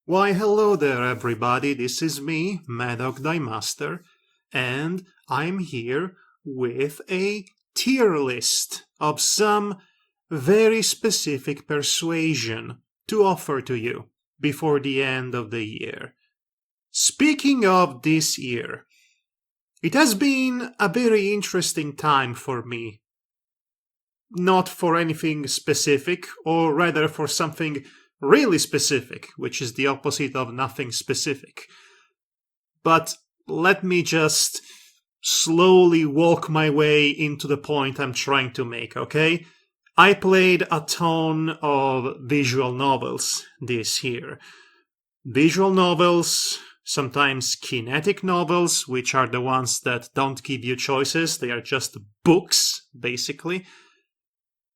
Why, hello there, everybody. This is me, Madhog Master, and I'm here with a tier list of some very specific persuasion to offer to you before the end of the year. Speaking of this year, it has been a very interesting time for me. Not for anything specific, or rather for something really specific, which is the opposite of nothing specific. But let me just slowly walk my way into the point I'm trying to make, okay? I played a ton of visual novels this year. Visual novels, sometimes kinetic novels, which are the ones that don't give you choices, they are just books, basically.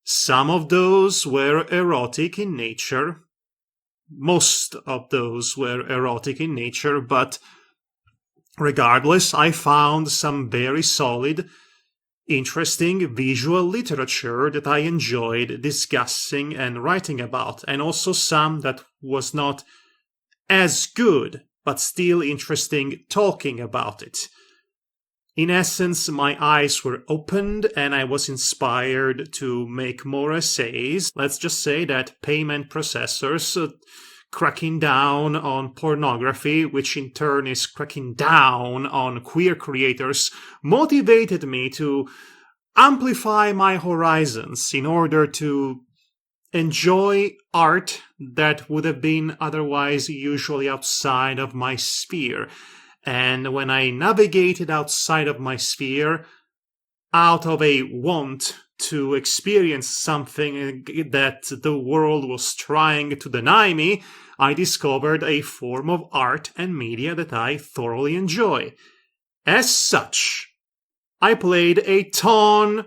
Some of those were erotic in nature. Most of those were erotic in nature, but regardless, I found some very solid, interesting visual literature that I enjoyed discussing and writing about, and also some that was not as good, but still interesting talking about it. In essence, my eyes were opened and I was inspired to make more essays. Let's just say that payment processors cracking down on pornography, which in turn is cracking down on queer creators, motivated me to amplify my horizons in order to enjoy art that would have been otherwise usually outside of my sphere. And when I navigated outside of my sphere, out of a want to experience something that the world was trying to deny me, I discovered a form of art and media that I thoroughly enjoy. As such, I played a ton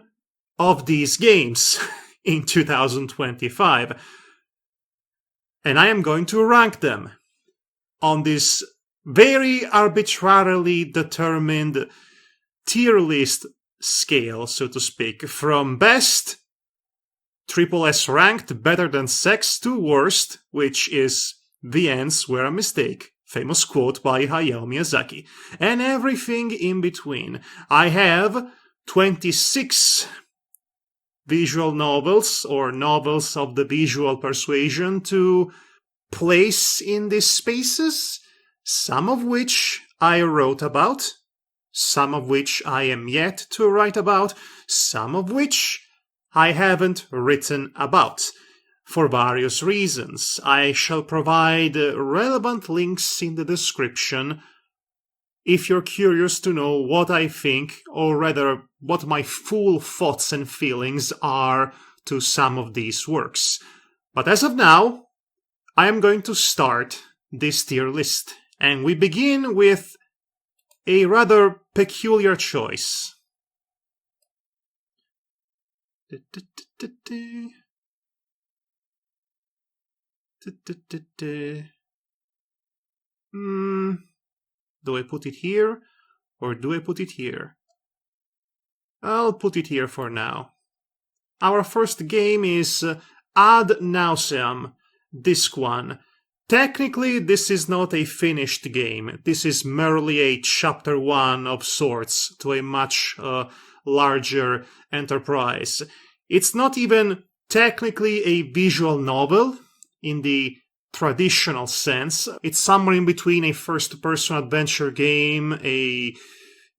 of these games in 2025. And I am going to rank them on this very arbitrarily determined tier list scale, so to speak, from best, triple S ranked, better than sex, to worst, which is the ends were a mistake. Famous quote by Hayao Miyazaki. And everything in between. I have 26 visual novels, or novels of the visual persuasion, to place in these spaces. Some of which I wrote about, some of which I am yet to write about, some of which I haven't written about. For various reasons. I shall provide relevant links in the description if you're curious to know what I think, or rather what my full thoughts and feelings are to some of these works. But as of now, I am going to start this tier list. And we begin with a rather peculiar choice. Do I put it here or do I put it here? I'll put it here for now. Our first game is Ad Nauseam, Disc 1. Technically, this is not a finished game. This is merely a chapter 1 of sorts to a much larger enterprise. It's not even technically a visual novel in the traditional sense. It's somewhere in between a first-person adventure game, a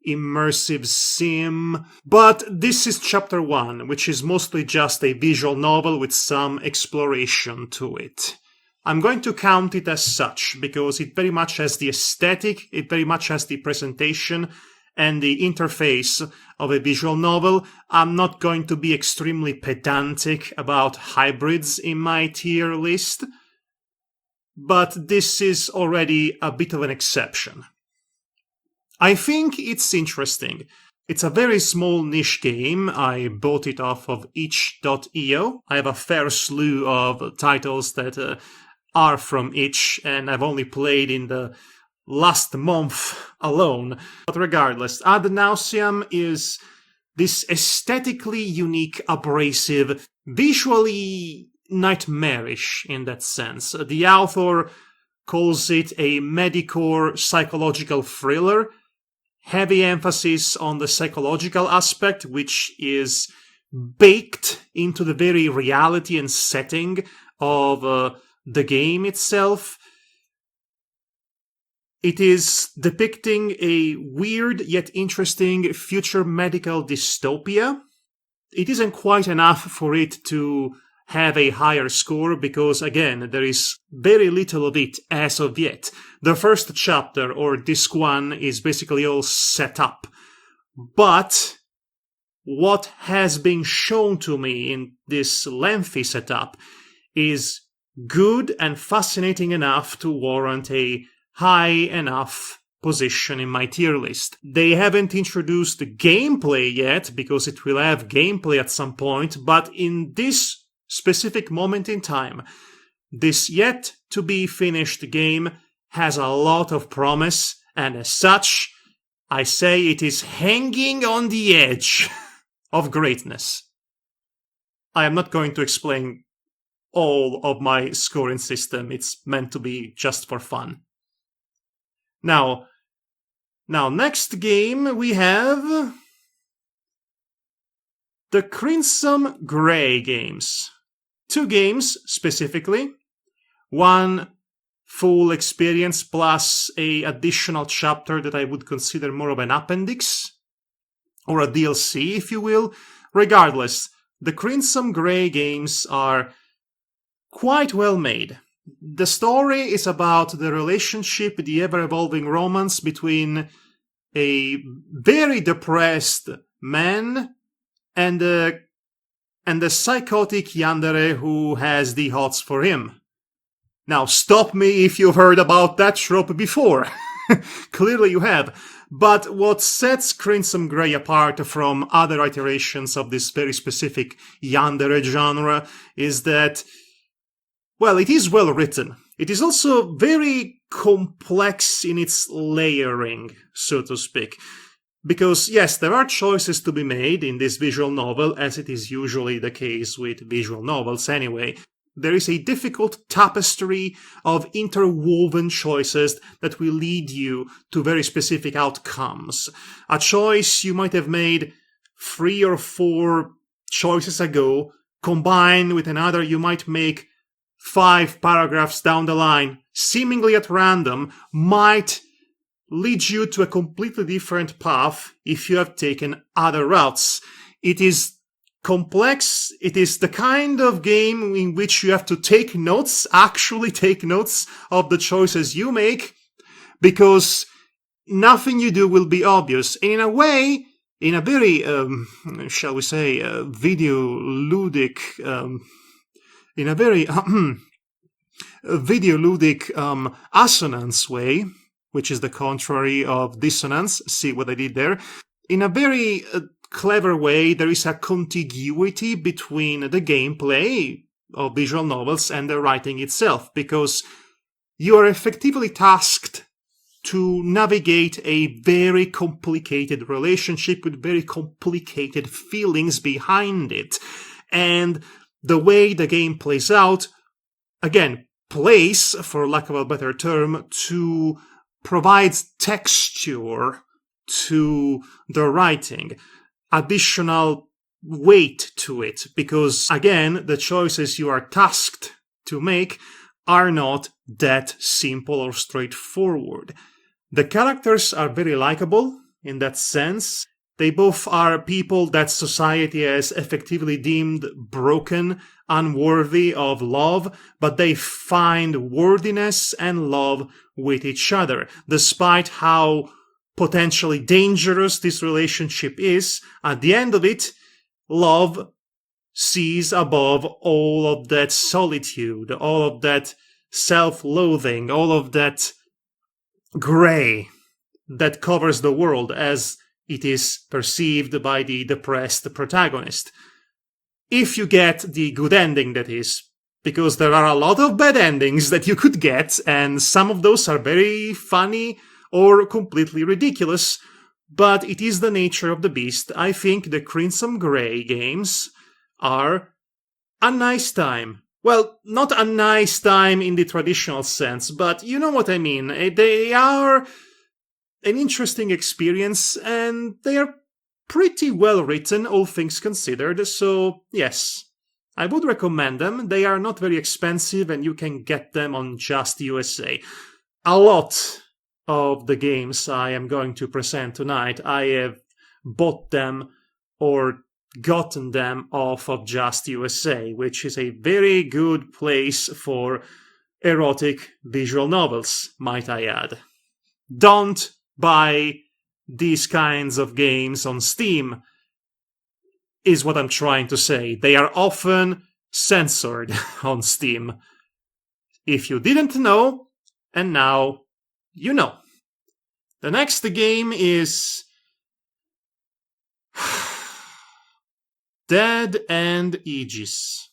immersive sim. But this is chapter 1, which is mostly just a visual novel with some exploration to it. I'm going to count it as such, because it very much has the aesthetic, it very much has the presentation, and the interface of a visual novel. I'm not going to be extremely pedantic about hybrids in my tier list, but this is already a bit of an exception. I think it's interesting. It's a very small niche game. I bought it off of itch.io. I have a fair slew of titles that are from itch, and I've only played in the last month alone. But regardless, Ad Nauseam is this aesthetically unique, abrasive, visually nightmarish in that sense. The author calls it a medicore psychological thriller. Heavy emphasis on the psychological aspect, which is baked into the very reality and setting of the game itself. It is depicting a weird yet interesting future medical dystopia. It isn't quite enough for it to have a higher score because, again, there is very little of it as of yet. The first chapter, or disc 1, is basically all set up. But what has been shown to me in this lengthy setup is good and fascinating enough to warrant a high enough position in my tier list. They haven't introduced gameplay yet, because it will have gameplay at some point, but in this specific moment in time, this yet to be finished game has a lot of promise, and as such, I say it is hanging on the edge of greatness. I am not going to explain all of my scoring system. It's meant to be just for fun. Now, next game we have the Crimson Grey games. 2 games, specifically. 1 full experience plus a additional chapter that I would consider more of an appendix, or a DLC, if you will. Regardless, the Crimson Grey games are quite well made. The story is about the relationship, the ever-evolving romance between a very depressed man and a psychotic yandere who has the hots for him. Now, stop me if you've heard about that trope before. Clearly you have. But what sets Crimson Grey apart from other iterations of this very specific yandere genre is that, well, it is well written. It is also very complex in its layering, so to speak. Because, yes, there are choices to be made in this visual novel, as it is usually the case with visual novels anyway. There is a difficult tapestry of interwoven choices that will lead you to very specific outcomes. A choice you might have made 3 or 4 choices ago, combined with another you might make 5 paragraphs down the line, seemingly at random, might lead you to a completely different path if you have taken other routes. It is complex. It is the kind of game in which you have to take notes, actually take notes of the choices you make, because nothing you do will be obvious. And in a way, in a very, shall we say, videoludic, in a very videoludic assonance way, which is the contrary of dissonance. See what I did there? In a very clever way, there is a contiguity between the gameplay of visual novels and the writing itself, because you are effectively tasked to navigate a very complicated relationship with very complicated feelings behind it. And the way the game plays out, again, plays, for lack of a better term, to provide texture to the writing, additional weight to it, because, again, the choices you are tasked to make are not that simple or straightforward. The characters are very likable in that sense. They both are people that society has effectively deemed broken, unworthy of love, but they find worthiness and love with each other. Despite how potentially dangerous this relationship is, at the end of it, love sees above all of that solitude, all of that self-loathing, all of that gray that covers the world as it is perceived by the depressed protagonist. If you get the good ending, that is, because there are a lot of bad endings that you could get, and some of those are very funny or completely ridiculous, but it is the nature of the beast. I think the Crimson Grey games are a nice time well, not a nice time in the traditional sense, but you know what I mean. They are an interesting experience, and they are pretty well written, all things considered, so yes, I would recommend them. They are not very expensive, and you can get them on Just USA. A lot of the games I am going to present tonight, I have bought them or gotten them off of Just USA, which is a very good place for erotic visual novels, might I add. Don't buy these kinds of games on Steam, is what I'm trying to say. They are often censored on Steam. If you didn't know, and now you know. The next game is Dead End Aegis.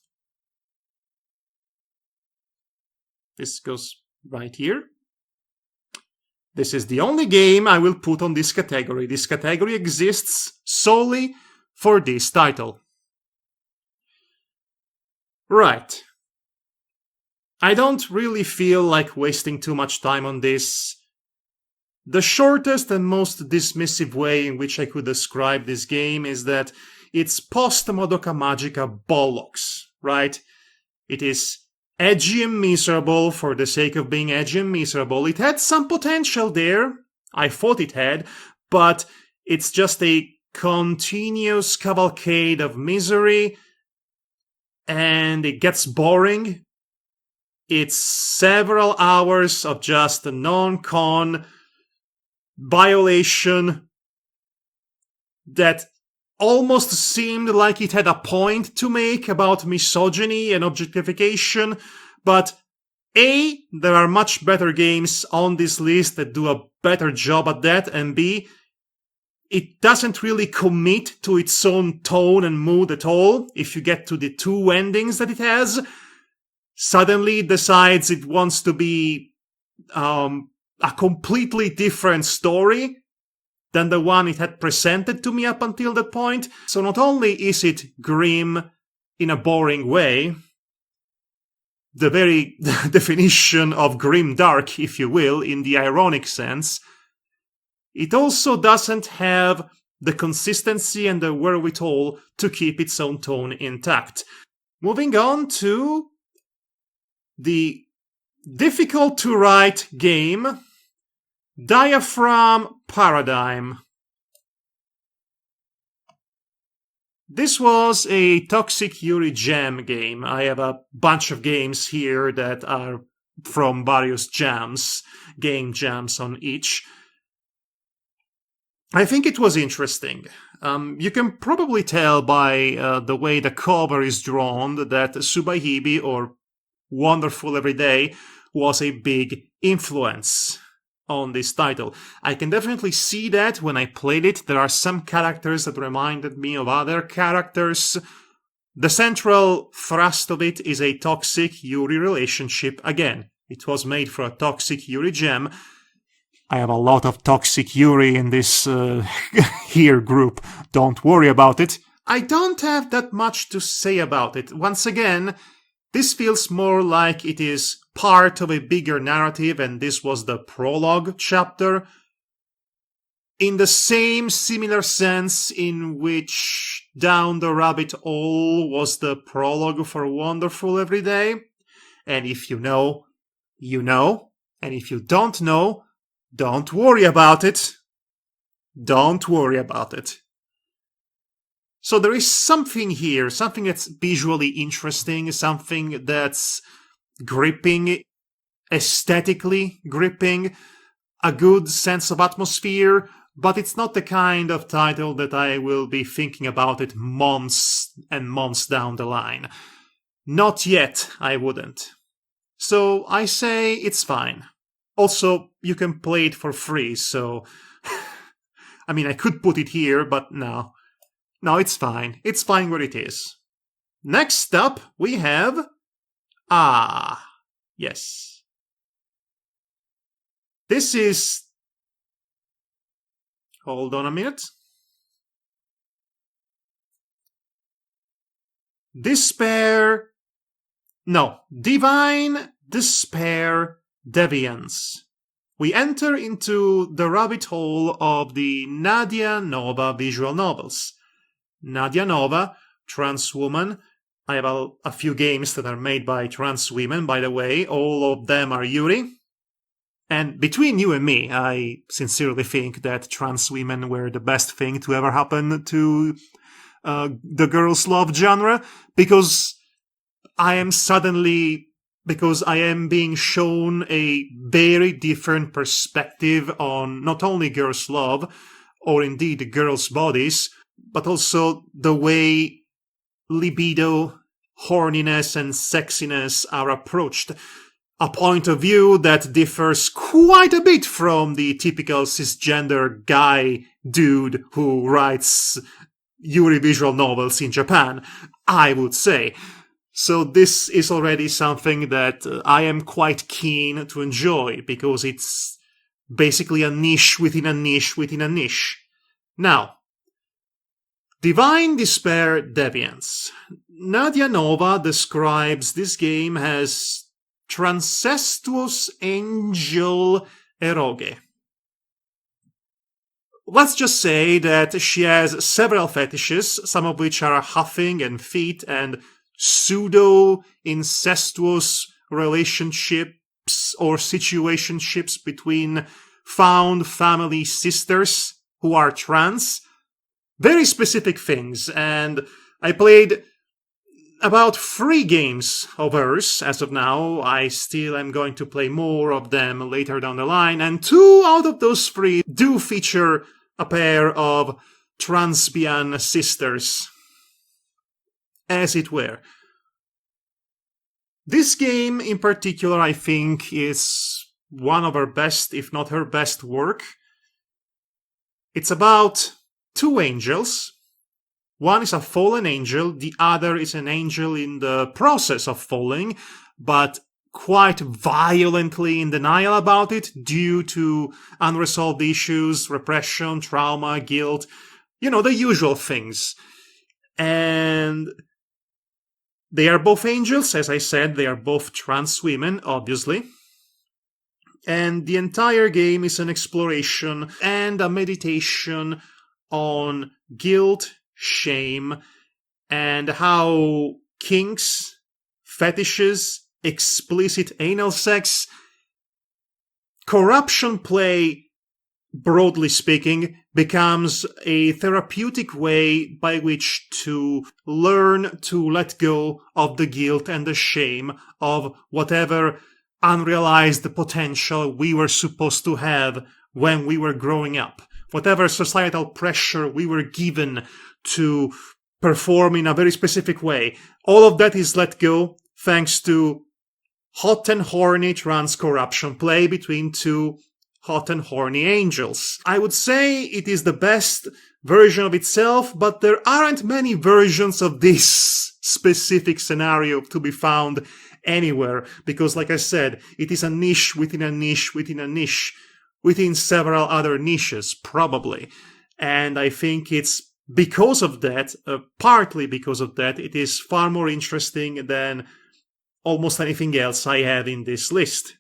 This goes right here. This is the only game I will put on this category. This category exists solely for this title. Right. I don't really feel like wasting too much time on this. The shortest and most dismissive way in which I could describe this game is that it's post-Madoka Magica bollocks, right? It is edgy and miserable for the sake of being edgy and miserable. It had some potential there. I thought it had, but it's just a continuous cavalcade of misery, and it gets boring. It's several hours of just non-con violation that almost seemed like it had a point to make about misogyny and objectification, but A, there are much better games on this list that do a better job at that, and B, it doesn't really commit to its own tone and mood at all. If you get to the two endings that it has, suddenly it decides it wants to be a completely different story than the one it had presented to me up until that point. So not only is it grim in a boring way, the very definition of grim dark, if you will, in the ironic sense, it also doesn't have the consistency and the wherewithal to keep its own tone intact. Moving on to the difficult to write game, Diaphragm Paradigm. This was a Toxic Yuri Jam game. I have a bunch of games here that are from various jams, game jams on each. I think it was interesting. You can probably tell by the way the cover is drawn that Tsubaihibi, or Wonderful Everyday, was a big influence on this title. I can definitely see that when I played it. There are some characters that reminded me of other characters. The central thrust of it is a toxic Yuri relationship. Again, it was made for a Toxic Yuri gem. I have a lot of Toxic Yuri in this here group. Don't worry about it. I don't have that much to say about it. Once again, this feels more like it is part of a bigger narrative, and this was the prologue chapter. In the same similar sense in which Down the Rabbit Hole was the prologue for Wonderful Everyday. And if you know, you know. And if you don't know, don't worry about it. Don't worry about it. So there is something here, something that's visually interesting, something that's gripping, aesthetically gripping, a good sense of atmosphere, but it's not the kind of title that I will be thinking about it months and months down the line. Not yet, I wouldn't. So I say it's fine. Also, you can play it for free, so... I mean, I could put it here, but no. No, it's fine. It's fine where it is. Next up, we have... yes. This is... Hold on a minute. Despair No, Divine Despair Deviance. We enter into the rabbit hole of the Nadia Nova visual novels. Nadia Nova, trans woman. I have a few games that are made by trans women, by the way. All of them are Yuri. And between you and me, I sincerely think that trans women were the best thing to ever happen to the girls' love genre, because I am being shown a very different perspective on not only girls' love, or indeed girls' bodies, but also the way libido, horniness, and sexiness are approached. A point of view that differs quite a bit from the typical cisgender guy dude who writes Yuri visual novels in Japan, I would say. So this is already something that I am quite keen to enjoy, because it's basically a niche within a niche within a niche. Now, Divine Despair Deviance. Nadia Nova describes this game as Transestuous Angel Eroge. Let's just say that she has several fetishes, some of which are huffing and feet and pseudo-incestuous relationships or situationships between found family sisters who are trans. Very specific things, and I played about 3 games of hers as of now. I still am going to play more of them later down the line, and 2 out of those 3 do feature a pair of transbian sisters, as it were. This game in particular, I think, is one of her best, if not her best work. It's about 2 angels. One is a fallen angel, the other is an angel in the process of falling, but quite violently in denial about it due to unresolved issues, repression, trauma, guilt, the usual things. And they are both angels, as I said, they are both trans women, obviously. And the entire game is an exploration and a meditation on guilt, shame, and how kinks, fetishes, explicit anal sex, corruption play, broadly speaking, becomes a therapeutic way by which to learn to let go of the guilt and the shame of whatever unrealized potential we were supposed to have when we were growing up. Whatever societal pressure we were given to perform in a very specific way. All of that is let go thanks to hot and horny trans corruption play between 2 hot and horny angels. I would say it is the best version of itself, but there aren't many versions of this specific scenario to be found anywhere, because, like I said, it is a niche within a niche within a niche, within several other niches, probably. And I think it's because of that, partly because of that, it is far more interesting than almost anything else I have in this list,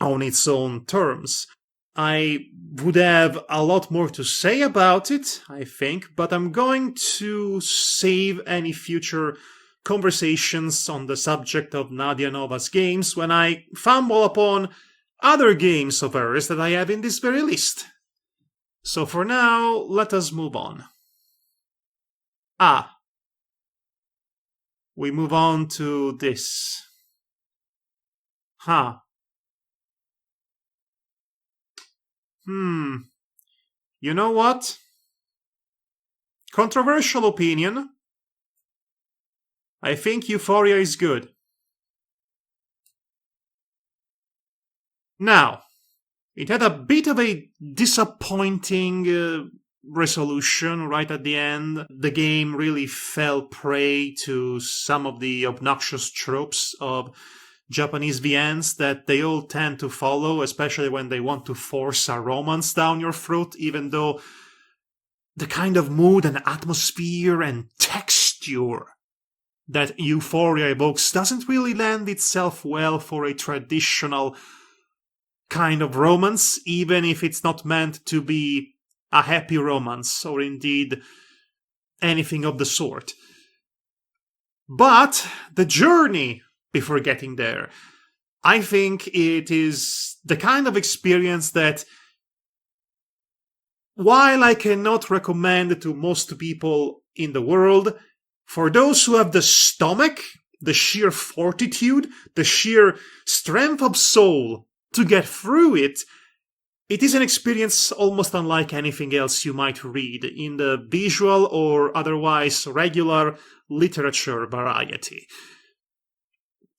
on its own terms. I would have a lot more to say about it, I think, but I'm going to save any future conversations on the subject of Nadia Nova's games when I fumble upon other games of hers that I have in this very list. So for now, let us move on. We move on to this. You know what? Controversial opinion. I think Euphoria is good. Now, it had a bit of a disappointing resolution right at the end. The game really fell prey to some of the obnoxious tropes of Japanese VNs that they all tend to follow, especially when they want to force a romance down your throat, even though the kind of mood and atmosphere and texture that Euphoria evokes doesn't really lend itself well for a traditional kind of romance, even if it's not meant to be a happy romance or indeed anything of the sort. But the journey before getting there, I think it is the kind of experience that, while I cannot recommend to most people in the world, for those who have the stomach, the sheer fortitude, the sheer strength of soul to get through it, it is an experience almost unlike anything else you might read in the visual or otherwise regular literature variety.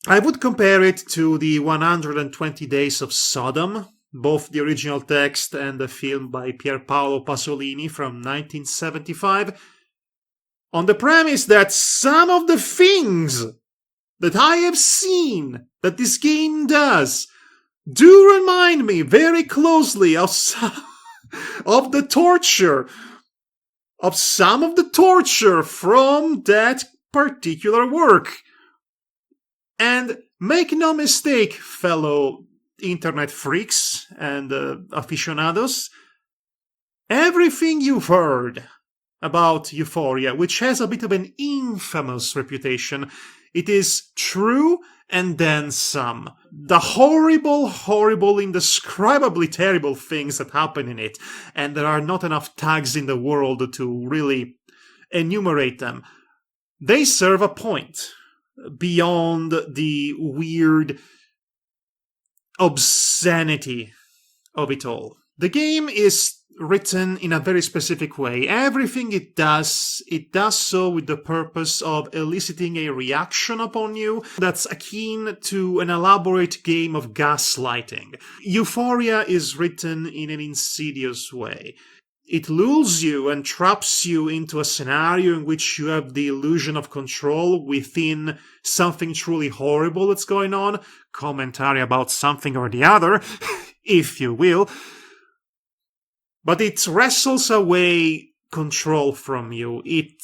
I would compare it to the 120 Days of Sodom, both the original text and the film by Pierpaolo Pasolini from 1975, on the premise that some of the things that I have seen that this game does do remind me very closely of of the torture, of some of the torture from that particular work. And make no mistake, fellow internet freaks and aficionados, everything you've heard about Euphoria, which has a bit of an infamous reputation, it is true and then some. The horrible, indescribably terrible things that happen in it, and there are not enough tags in the world to really enumerate them, they serve a point beyond the weird obscenity of it all. The game is written in a very specific way. Everything it does so with the purpose of eliciting a reaction upon you that's akin to an elaborate game of gaslighting. Euphoria is written in an insidious way. It lulls you and traps you into a scenario in which you have the illusion of control within something truly horrible that's going on. Commentary about something or the other, if you will. But it wrestles away control from you. It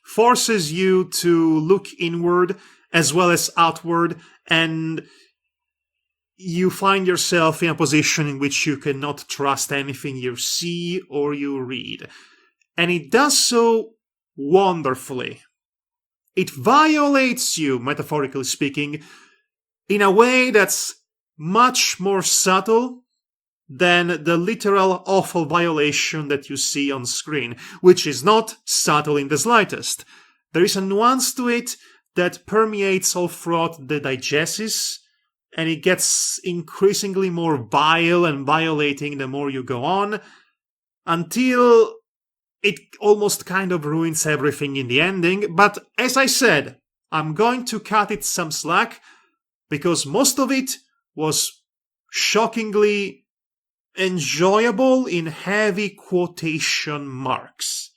forces you to look inward as well as outward, and you find yourself in a position in which you cannot trust anything you see or you read. And it does so wonderfully. It violates you, metaphorically speaking, in a way that's much more subtle than the literal awful violation that you see on screen, which is not subtle in the slightest. There is a nuance to it that permeates all throughout the diegesis, and it gets increasingly more vile and violating the more you go on, until it almost kind of ruins everything in the ending. But as I said, I'm going to cut it some slack, because most of it was shockingly enjoyable in heavy quotation marks.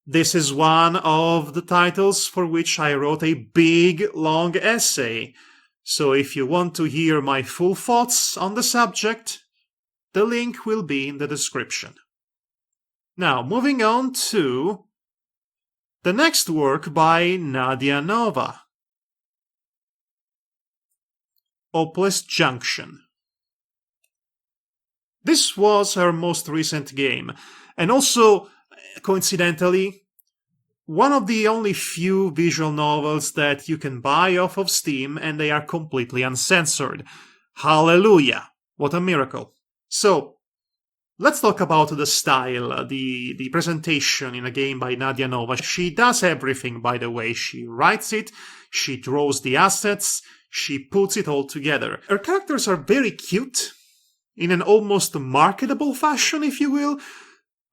This is one of the titles for which I wrote a big, long essay. So if you want to hear my full thoughts on the subject, the link will be in the description. Now, moving on to the next work by Nadia Nova, Hopeless Junction. This was her most recent game, and also, coincidentally, one of the only few visual novels that you can buy off of Steam, and they are completely uncensored. Hallelujah! What a miracle. So, let's talk about the style, the presentation in a game by Nadia Nova. She does everything, by the way. She writes it, she draws the assets, she puts it all together. Her characters are very cute, in an almost marketable fashion, if you will,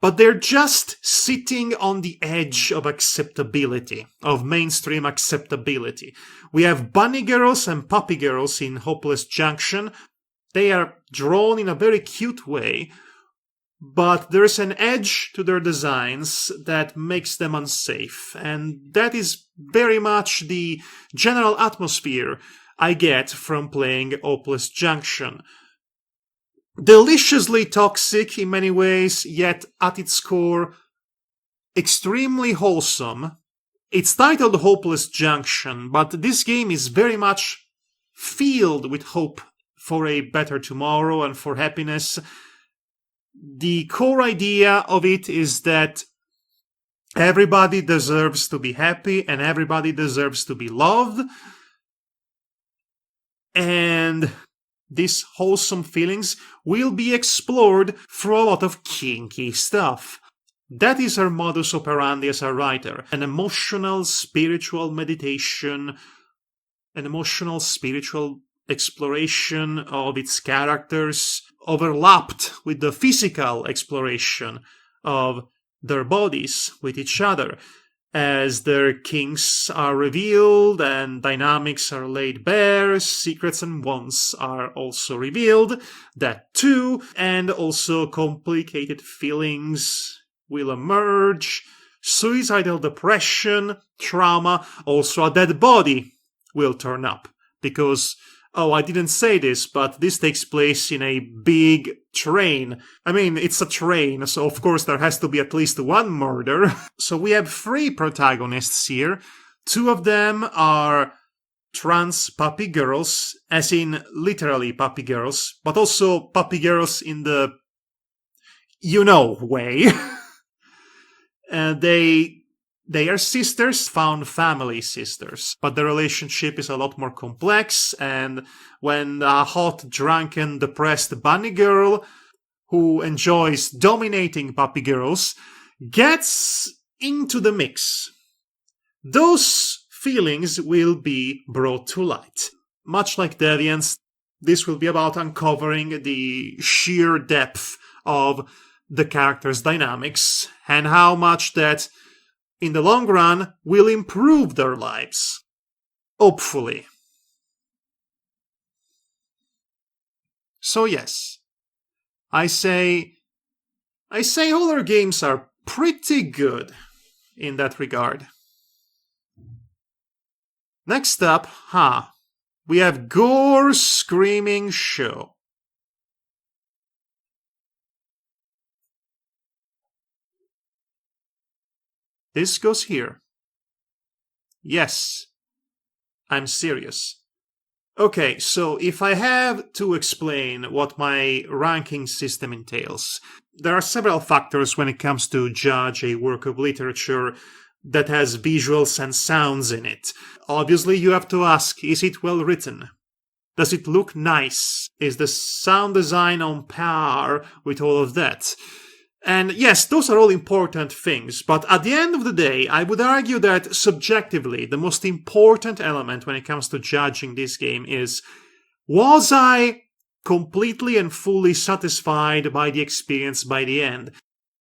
but they're just sitting on the edge of acceptability, of mainstream acceptability. We have bunny girls and puppy girls in Hopeless Junction. They are drawn in a very cute way, but there's an edge to their designs that makes them unsafe, and that is very much the general atmosphere I get from playing Hopeless Junction. Deliciously toxic in many ways, yet at its core, extremely wholesome, It's titled Hopeless Junction, but this game is very much filled with hope for a better tomorrow and for happiness. The core idea of it is that everybody deserves to be happy and everybody deserves to be loved. And these wholesome feelings will be explored through a lot of kinky stuff. That is her modus operandi as a writer. An emotional, spiritual meditation, an emotional, spiritual exploration of its characters, overlapped with the physical exploration of their bodies with each other, as their kinks are revealed and dynamics are laid bare, secrets and wants are also revealed, that too, and also complicated feelings will emerge, suicidal depression, trauma, also a dead body will turn up, because, oh, I didn't say this, but this takes place in a big train. I mean, it's a train, so of course there has to be at least one murder. So we have 3 protagonists here. 2 of them are trans puppy girls, as in literally puppy girls, but also puppy girls in the way. They are sisters, found family sisters, but the relationship is a lot more complex, and when a hot, drunken, depressed bunny girl who enjoys dominating puppy girls gets into the mix, those feelings will be brought to light. Much like Deviance, this will be about uncovering the sheer depth of the characters' dynamics and how much that in the long run will improve their lives. Hopefully. So yes, I say horror games are pretty good in that regard. Next up, we have Gore Screaming Show. This goes here. Yes, I'm serious. Okay, so if I have to explain what my ranking system entails, there are several factors when it comes to judge a work of literature that has visuals and sounds in it. Obviously, you have to ask, is it well written? Does it look nice? Is the sound design on par with all of that? And yes, those are all important things, but at the end of the day, I would argue that subjectively, the most important element when it comes to judging this game is, was I completely and fully satisfied by the experience by the end?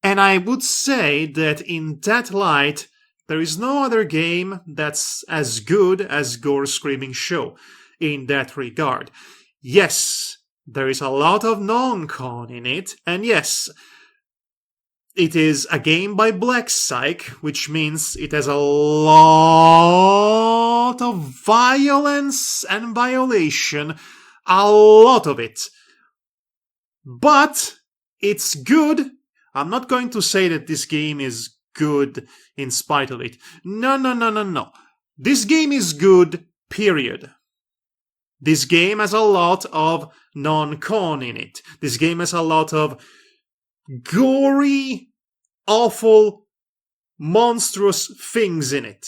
And I would say that in that light, there is no other game that's as good as Gore Screaming Show in that regard. Yes, there is a lot of non-con in it, and yes, it is a game by Black Psych, which means it has a lot of violence and violation. A lot of it. But it's good. I'm not going to say that this game is good in spite of it. No. This game is good, period. This game has a lot of non-con in it. This game has a lot of gory, awful, monstrous things in it.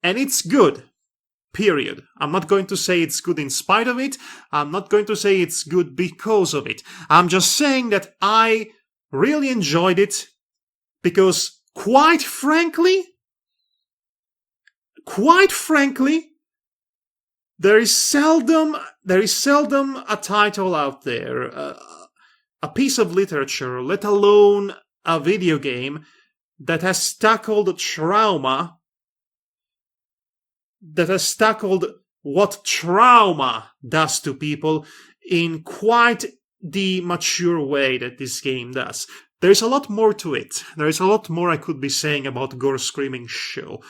And it's good. Period. I'm not going to say it's good in spite of it. I'm not going to say it's good because of it. I'm just saying that I really enjoyed it because, quite frankly, there is seldom a title out there, a piece of literature, let alone a video game, that has tackled trauma, that has tackled what trauma does to people in quite the mature way that this game does. There's a lot more to it. There is a lot more I could be saying about Gore Screaming Show,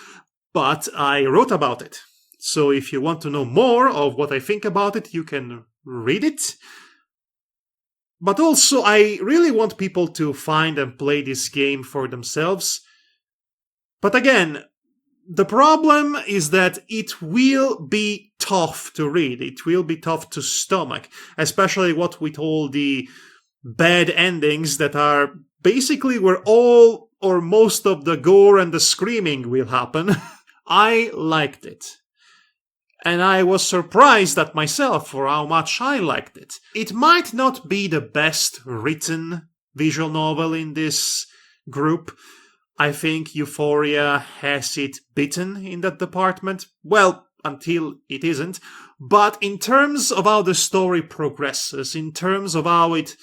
but I wrote about it. So if you want to know more of what I think about it, you can read it. But also, I really want people to find and play this game for themselves. But again, The problem is that it will be tough to read. It will be tough to stomach, especially what with all the bad endings that are basically where all or most of the gore and the screaming will happen. I liked it. And I was surprised at myself for how much I liked it. It might not be the best written visual novel in this group. I think Euphoria has it beaten in that department. Well, until it isn't. But in terms of how the story progresses, in terms of how it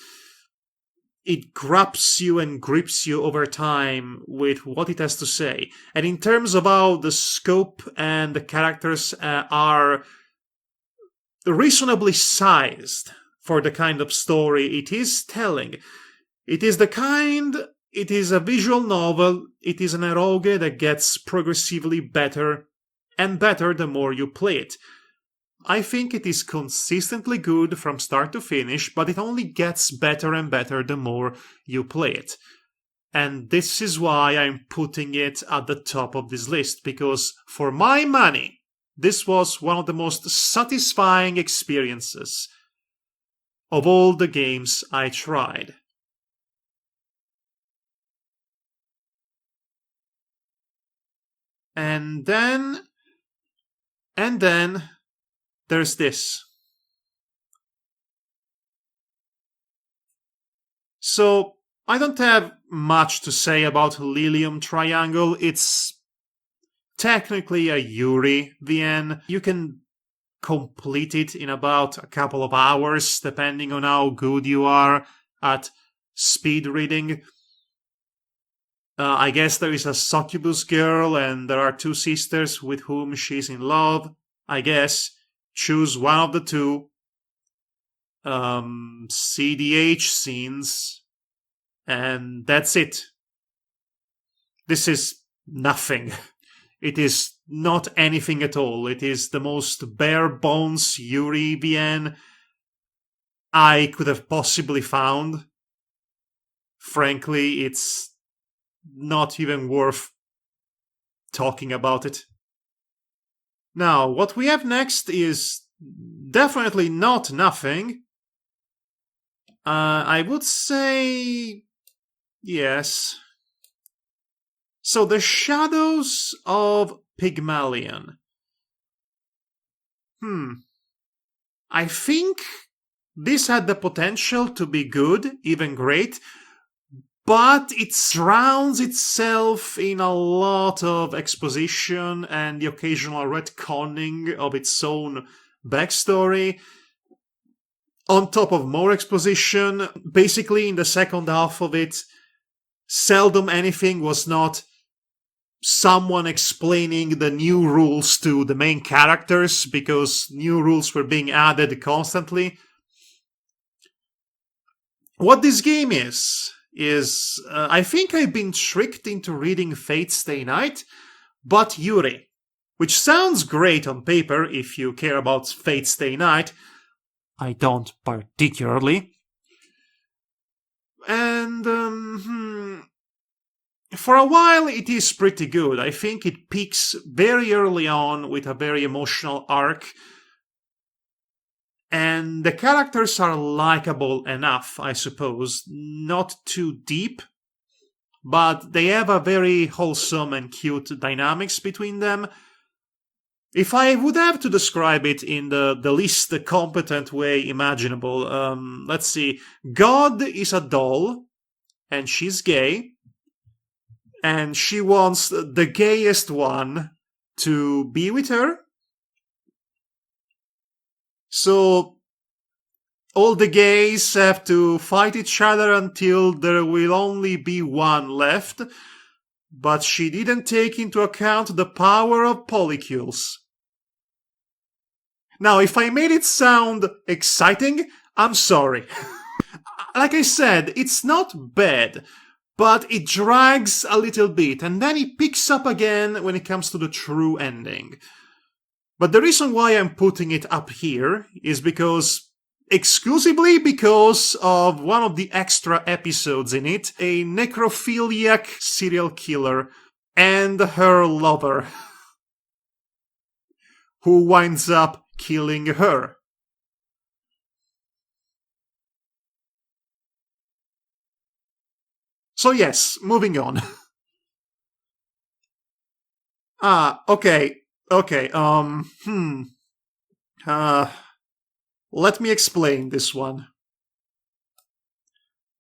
grabs you and grips you over time with what it has to say, and in terms of how the scope and the characters are reasonably sized for the kind of story it is telling. It is a visual novel, it is an eroge that gets progressively better and better the more you play it. I think it is consistently good from start to finish, but it only gets better and better the more you play it. And this is why I'm putting it at the top of this list, because for my money, this was one of the most satisfying experiences of all the games I tried. And then there's this. So, I don't have much to say about Lilium Triangle. It's technically a Yuri VN. You can complete it in about a couple of hours, depending on how good you are at speed reading. I guess there is a succubus girl, and there are two sisters with whom she's in love. I guess. Choose one of the two. CDH scenes. And that's it. This is nothing. It is not anything at all. It is the most bare bones Yuri VN I could have possibly found. Frankly, it's not even worth talking about it. Now, what we have next is definitely not nothing. I would say yes. So, The Shadows of Pygmalion. I think this had the potential to be good, even great, but it drowns itself in a lot of exposition and the occasional retconning of its own backstory. On top of more exposition, basically in the second half of it, seldom anything was not someone explaining the new rules to the main characters, because new rules were being added constantly. What this game is I think I've been tricked into reading Fate Stay Night, but Yuri, which sounds great on paper if you care about Fate Stay Night. I don't particularly. And, for a while it is pretty good. I think it peaks very early on with a very emotional arc. And the characters are likable enough, I suppose. Not too deep, but they have a very wholesome and cute dynamics between them. If I would have to describe it in the least competent way imaginable, let's see. God is a doll, and she's gay, and she wants the gayest one to be with her. So all the gays have to fight each other until there will only be one left, but she didn't take into account the power of polycules. Now, if I made it sound exciting, I'm sorry. Like I said, it's not bad, but it drags a little bit, and then it picks up again when it comes to the true ending. But the reason why I'm putting it up here is exclusively because of one of the extra episodes in it, a necrophiliac serial killer and her lover. who winds up killing her. So yes, moving on. Okay. Okay, uh, let me explain this one.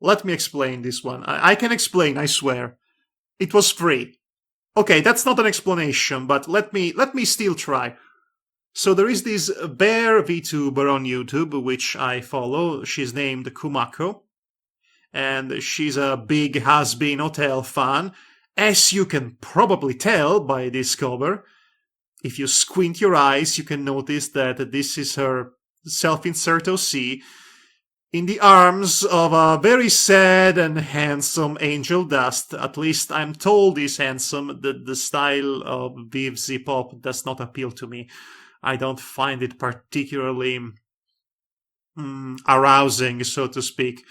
Let me explain this one. I can explain, I swear. It was free. Okay, that's not an explanation, but let me still try. So there is this bear VTuber on YouTube, which I follow. She's named Kumako, and she's a big has-been hotel fan, as you can probably tell by this cover. If you squint your eyes, you can notice that this is her self-insert OC in the arms of a very sad and handsome Angel Dust. At least I'm told he's handsome. The style of Vivzy Pop does not appeal to me. I don't find it particularly arousing, so to speak.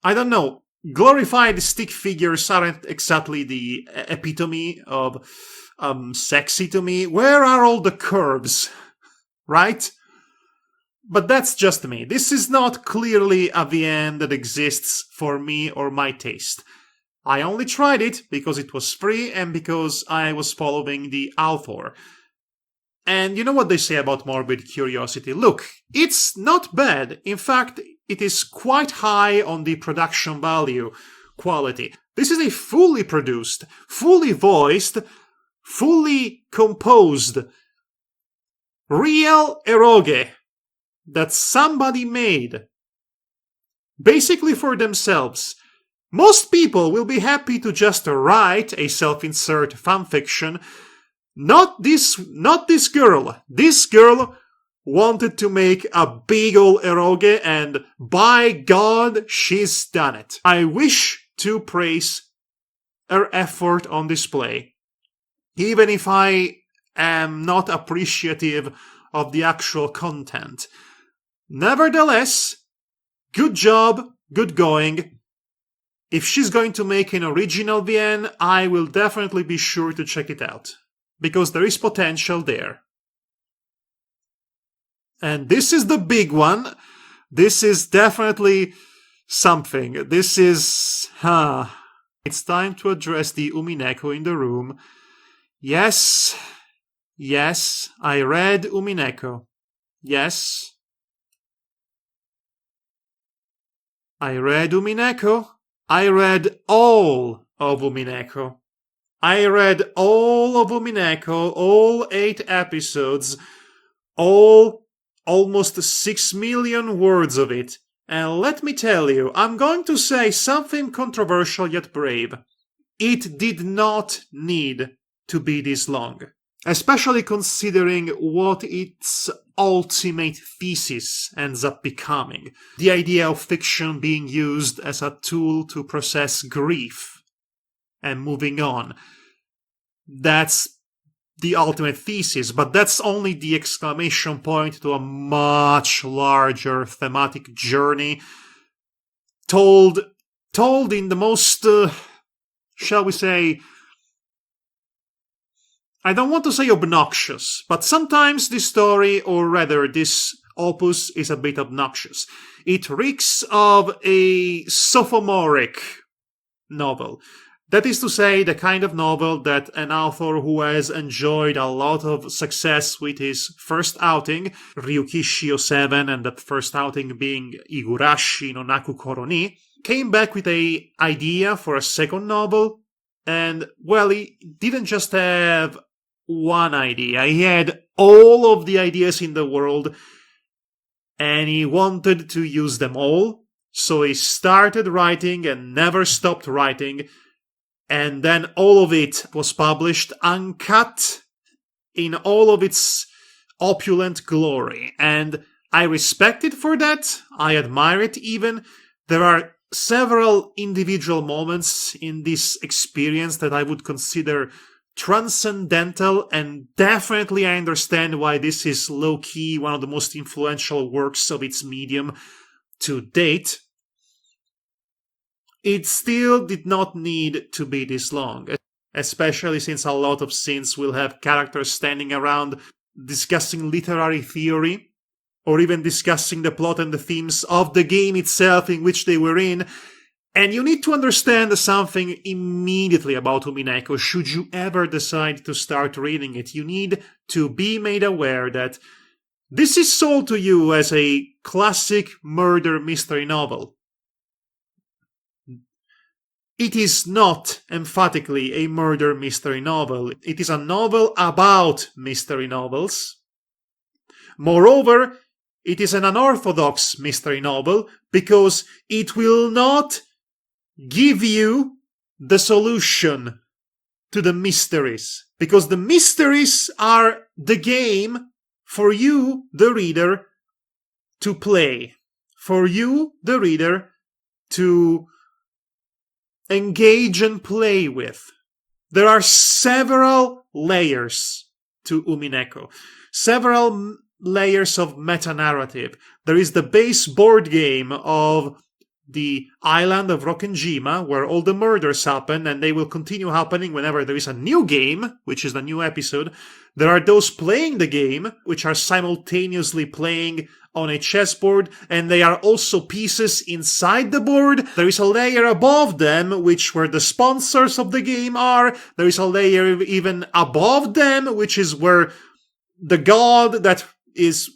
I don't know. Glorified stick figures aren't exactly the epitome of sexy to me. Where are all the curves? Right? But that's just me. This is not clearly a VN that exists for me or my taste. I only tried it because it was free and because I was following the author. And you know what they say about morbid curiosity? Look, it's not bad. In fact, it is quite high on the production value quality. This is a fully produced, fully voiced, fully composed, real eroge that somebody made, basically for themselves. Most people will be happy to just write a self-insert fanfiction. Not this girl. This girl wanted to make a big ol' eroge, and by God, she's done it. I wish to praise her effort on display, even if I am not appreciative of the actual content. Nevertheless, good job, good going. If she's going to make an original VN, I will definitely be sure to check it out, because there is potential there. And this is the big one. This is definitely something. This is... It's time to address the Umineko in the room. Yes, I read Umineko. Yes, I read Umineko. I read all of Umineko. I read all of Umineko, all 8 episodes, all almost 6 million words of it. And let me tell you, I'm going to say something controversial yet brave. It did not need to be this long. Especially considering what its ultimate thesis ends up becoming. The idea of fiction being used as a tool to process grief and moving on. That's the ultimate thesis, but that's only the exclamation point to a much larger thematic journey told in the most, shall we say, I don't want to say obnoxious, but sometimes this story, or rather this opus, is a bit obnoxious. It reeks of a sophomoric novel. That is to say, the kind of novel that an author who has enjoyed a lot of success with his first outing, Ryukishi 07, and that first outing being Igurashi no Naku Koroni, came back with an idea for a second novel, and, well, he didn't just have one idea. He had all of the ideas in the world, and he wanted to use them all, so he started writing and never stopped writing, and then all of it was published uncut in all of its opulent glory. And I respect it for that. I admire it even. There are several individual moments in this experience that I would consider transcendental, and definitely I understand why this is low-key one of the most influential works of its medium to date. It still did not need to be this long, especially since a lot of scenes will have characters standing around discussing literary theory, or even discussing the plot and the themes of the game itself in which they were in. And you need to understand something immediately about Umineko. Should you ever decide to start reading it, you need to be made aware that this is sold to you as a classic murder mystery novel. It is not emphatically a murder mystery novel. It is a novel about mystery novels. Moreover, it is an unorthodox mystery novel because it will not give you the solution to the mysteries. Because the mysteries are the game for you, the reader, to play. For you, the reader, to engage and play with. There are several layers to Umineko. Several layers of meta-narrative. There is the base board game of the island of Rokkenjima, where all the murders happen, and they will continue happening whenever there is a new game, which is the new episode. There are those playing the game, which are simultaneously playing on a chessboard, and they are also pieces inside the board. There is a layer above them, which where the sponsors of the game are. There is a layer even above them, which is where the god that is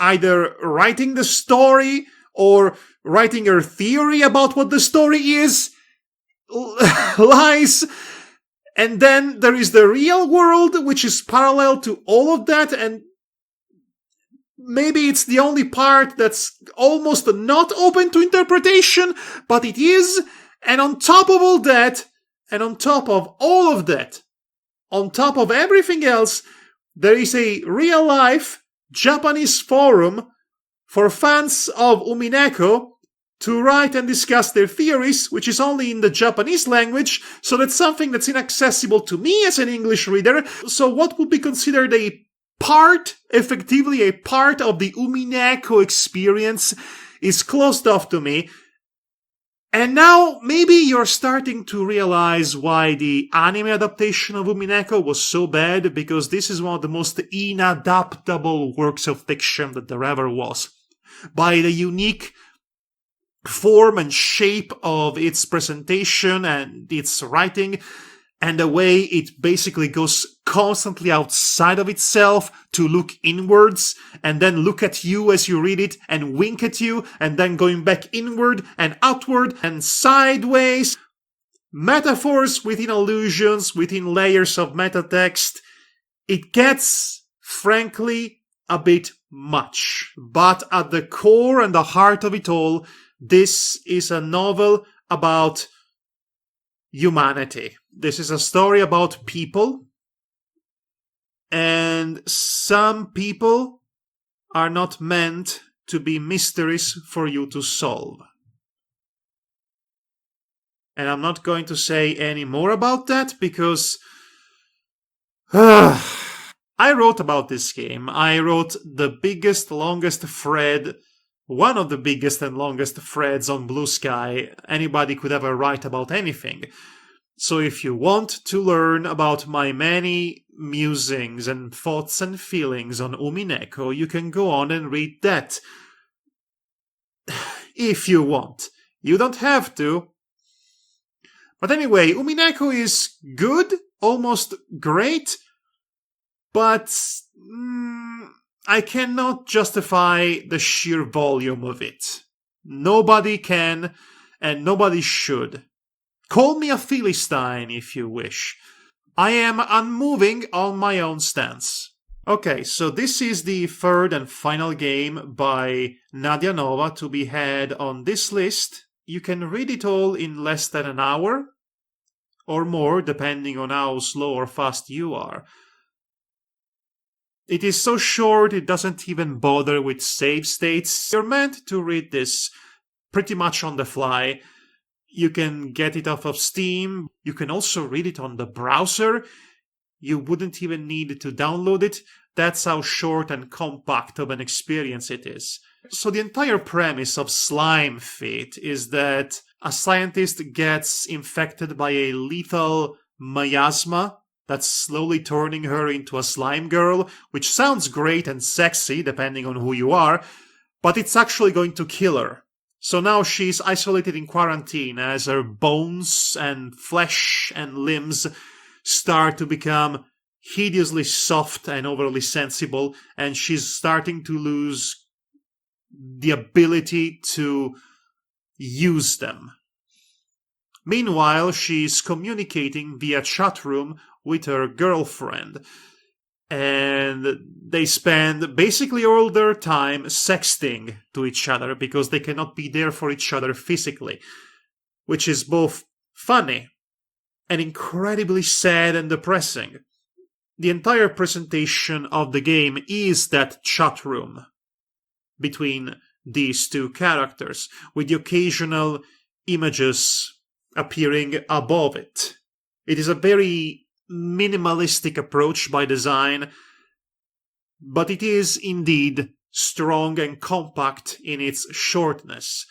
either writing the story or writing a theory about what the story is lies. And then there is the real world, which is parallel to all of that, and maybe it's the only part that's almost not open to interpretation, but it is. And on top of all that, and on top of all of that, on top of everything else, there is a real-life Japanese forum for fans of Umineko to write and discuss their theories, which is only in the Japanese language, so that's something that's inaccessible to me as an English reader. So what would be considered effectively a part of the Umineko experience is closed off to me. And now maybe you're starting to realize why the anime adaptation of Umineko was so bad, because this is one of the most inadaptable works of fiction that there ever was. By the unique form and shape of its presentation and its writing, and the way it basically goes constantly outside of itself to look inwards, and then look at you as you read it, and wink at you, and then going back inward and outward and sideways. Metaphors within allusions, within layers of metatext. It gets, frankly, a bit much. But at the core and the heart of it all, this is a novel about humanity. This is a story about people, and some people are not meant to be mysteries for you to solve. And I'm not going to say any more about that because I wrote about this game. I wrote the biggest, longest thread, one of the biggest and longest threads on Blue Sky anybody could ever write about anything. So if you want to learn about my many musings and thoughts and feelings on Umineko, you can go on and read that. If you want. You don't have to. But anyway, Umineko is good, almost great, but I cannot justify the sheer volume of it. Nobody can, and nobody should. Call me a Philistine if you wish. I am unmoving on my own stance. Okay, so this is the third and final game by Nadia Nova to be had on this list. You can read it all in less than an hour, or more, depending on how slow or fast you are. It is so short it doesn't even bother with save states. You're meant to read this pretty much on the fly. You can get it off of Steam. You can also read it on the browser. You wouldn't even need to download it. That's how short and compact of an experience it is. So the entire premise of Slime Fit is that a scientist gets infected by a lethal miasma, that's slowly turning her into a slime girl, which sounds great and sexy depending on who you are, but it's actually going to kill her. So now she's isolated in quarantine as her bones and flesh and limbs start to become hideously soft and overly sensible, and she's starting to lose the ability to use them. Meanwhile, she's communicating via chat room with her girlfriend, and they spend basically all their time sexting to each other because they cannot be there for each other physically, which is both funny and incredibly sad and depressing. The entire presentation of the game is that chat room between these two characters, with the occasional images appearing above it. It is a very minimalistic approach by design, but it is indeed strong and compact in its shortness.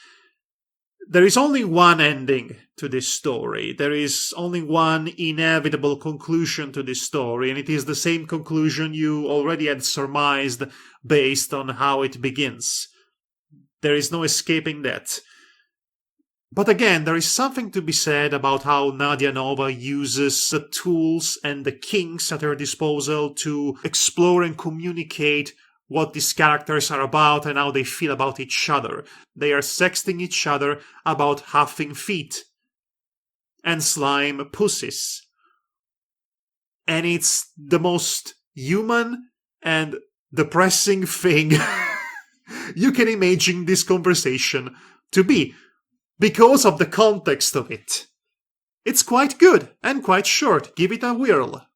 There is only one ending to this story. There is only one inevitable conclusion to this story, and it is the same conclusion you already had surmised based on how it begins. There is no escaping that. But again, there is something to be said about how Nadia Nova uses the tools and the kinks at her disposal to explore and communicate what these characters are about and how they feel about each other. They are sexting each other about huffing feet and slime pussies. And it's the most human and depressing thing you can imagine this conversation to be, because of the context of it. It's quite good and quite short. Give it a whirl.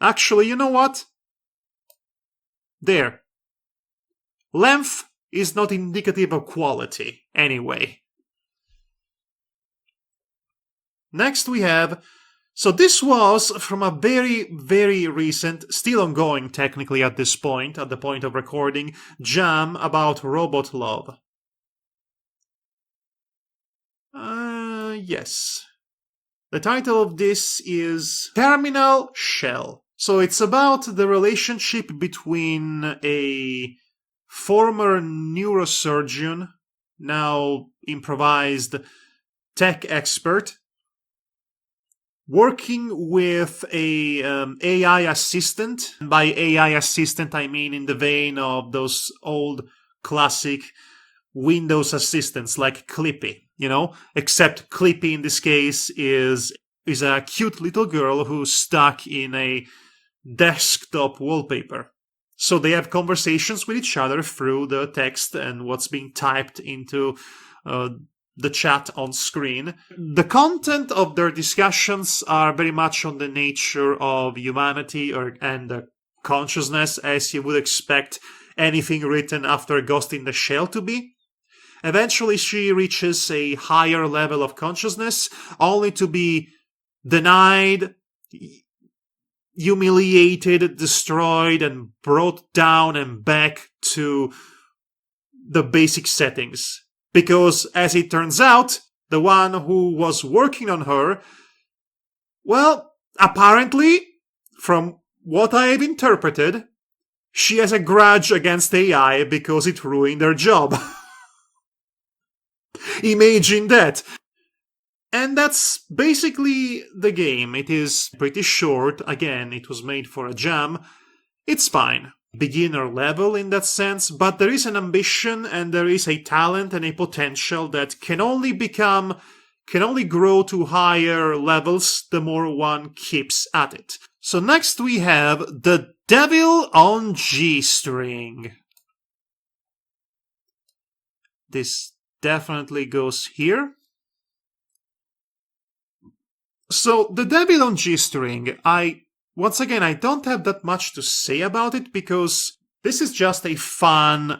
Actually, you know what? There. Length is not indicative of quality, anyway. Next we have... So this was from a very, very recent, still ongoing technically at this point, at the point of recording, jam about robot love. Yes. The title of this is Terminal Shell. So it's about the relationship between a former neurosurgeon, now improvised tech expert, working with a AI assistant. By AI assistant, I mean in the vein of those old classic Windows assistants like Clippy, you know? Except Clippy in this case is a cute little girl who's stuck in a desktop wallpaper. So they have conversations with each other through the text and what's being typed into the chat on screen. The content of their discussions are very much on the nature of humanity and consciousness, as you would expect anything written after Ghost in the Shell to be. Eventually she reaches a higher level of consciousness, only to be denied, humiliated, destroyed, and brought down and back to the basic settings. Because, as it turns out, the one who was working on her, well, apparently, from what I have interpreted, she has a grudge against AI because it ruined her job. Imagine that. And that's basically the game. It is pretty short. Again, it was made for a jam. It's fine. Beginner level in that sense, but there is an ambition and there is a talent and a potential that can only grow to higher levels the more one keeps at it. So next we have The Devil on G-String. This definitely goes here. So, The Devil on G-String, once again, I don't have that much to say about it because this is just a fun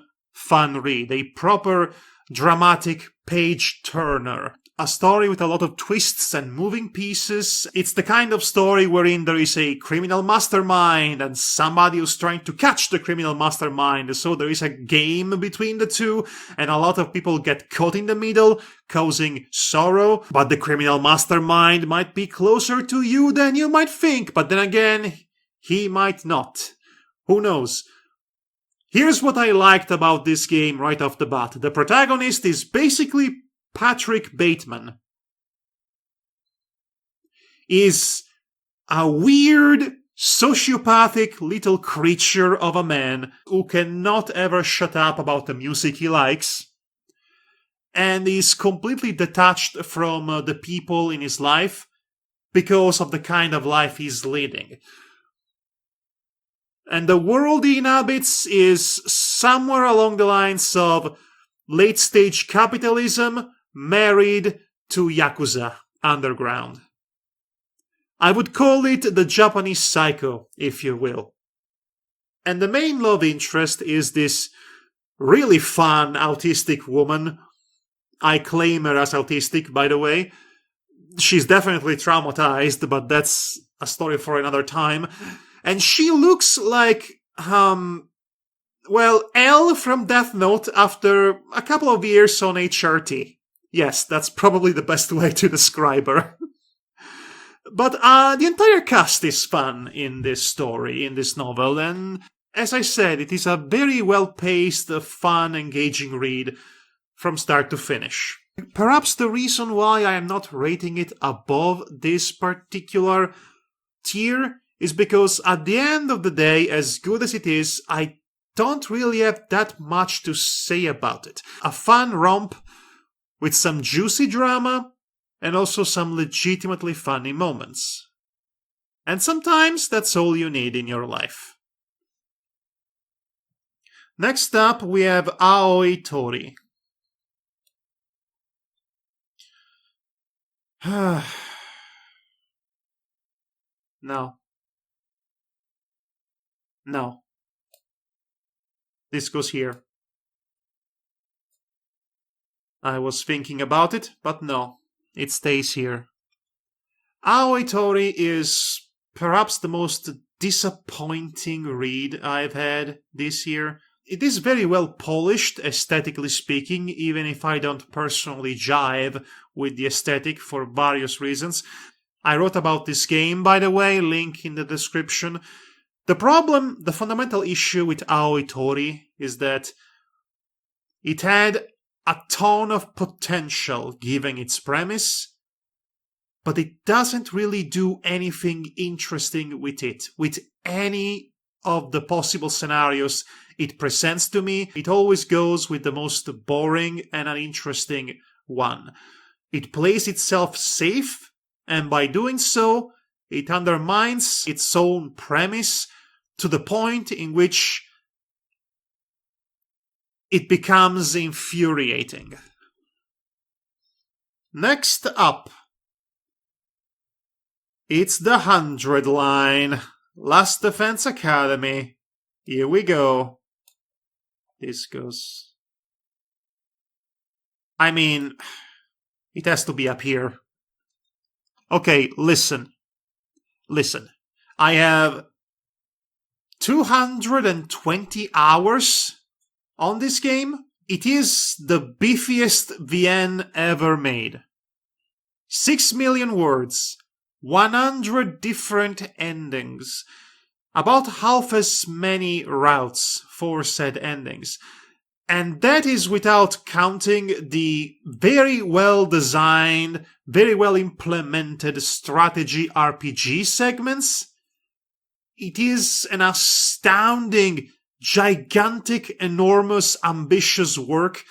read, a proper dramatic page-turner. a story with a lot of twists and moving pieces. It's the kind of story wherein there is a criminal mastermind and somebody who's trying to catch the criminal mastermind. So there is a game between the two, and a lot of people get caught in the middle, causing sorrow. But the criminal mastermind might be closer to you than you might think, but then again, he might not. Who knows? Here's what I liked about this game right off the bat. The protagonist is basically Patrick Bateman. Is a weird, sociopathic little creature of a man who cannot ever shut up about the music he likes, and is completely detached from the people in his life because of the kind of life he's leading. And the world he inhabits is somewhere along the lines of late-stage capitalism married to Yakuza underground. I would call it the Japanese Psycho, if you will. And the main love interest is this really fun autistic woman. I claim her as autistic, by the way. She's definitely traumatized, but that's a story for another time. And she looks like, Elle from Death Note after a couple of years on HRT. Yes, that's probably the best way to describe her. But the entire cast is fun in this story, in this novel, and as I said, it is a very well-paced, fun, engaging read from start to finish. Perhaps the reason why I am not rating it above this particular tier is because at the end of the day, as good as it is, I don't really have that much to say about it. A fun romp with some juicy drama and also some legitimately funny moments. And sometimes that's all you need in your life. Next up, we have Aoi Tori. No. This goes here. I was thinking about it, but no. It stays here. Aoi Tori is perhaps the most disappointing read I've had this year. It is very well polished, aesthetically speaking, even if I don't personally jive with the aesthetic for various reasons. I wrote about this game, by the way, link in the description. The fundamental issue with Aoi Tori is that it had a ton of potential given its premise, but it doesn't really do anything interesting with it. With any of the possible scenarios it presents to me, it always goes with the most boring and uninteresting one. It plays itself safe, and by doing so, it undermines its own premise to the point in which it becomes infuriating. Next up, it's the 100 line. Last Defense Academy. Here we go. This goes... I mean, it has to be up here. Okay, listen. I have 220 hours on this game. It is the beefiest VN ever made. 6 million words, 100 different endings, about half as many routes for said endings. And that is without counting the very well designed, very well implemented strategy RPG segments. It is an astounding, gigantic, enormous, ambitious work.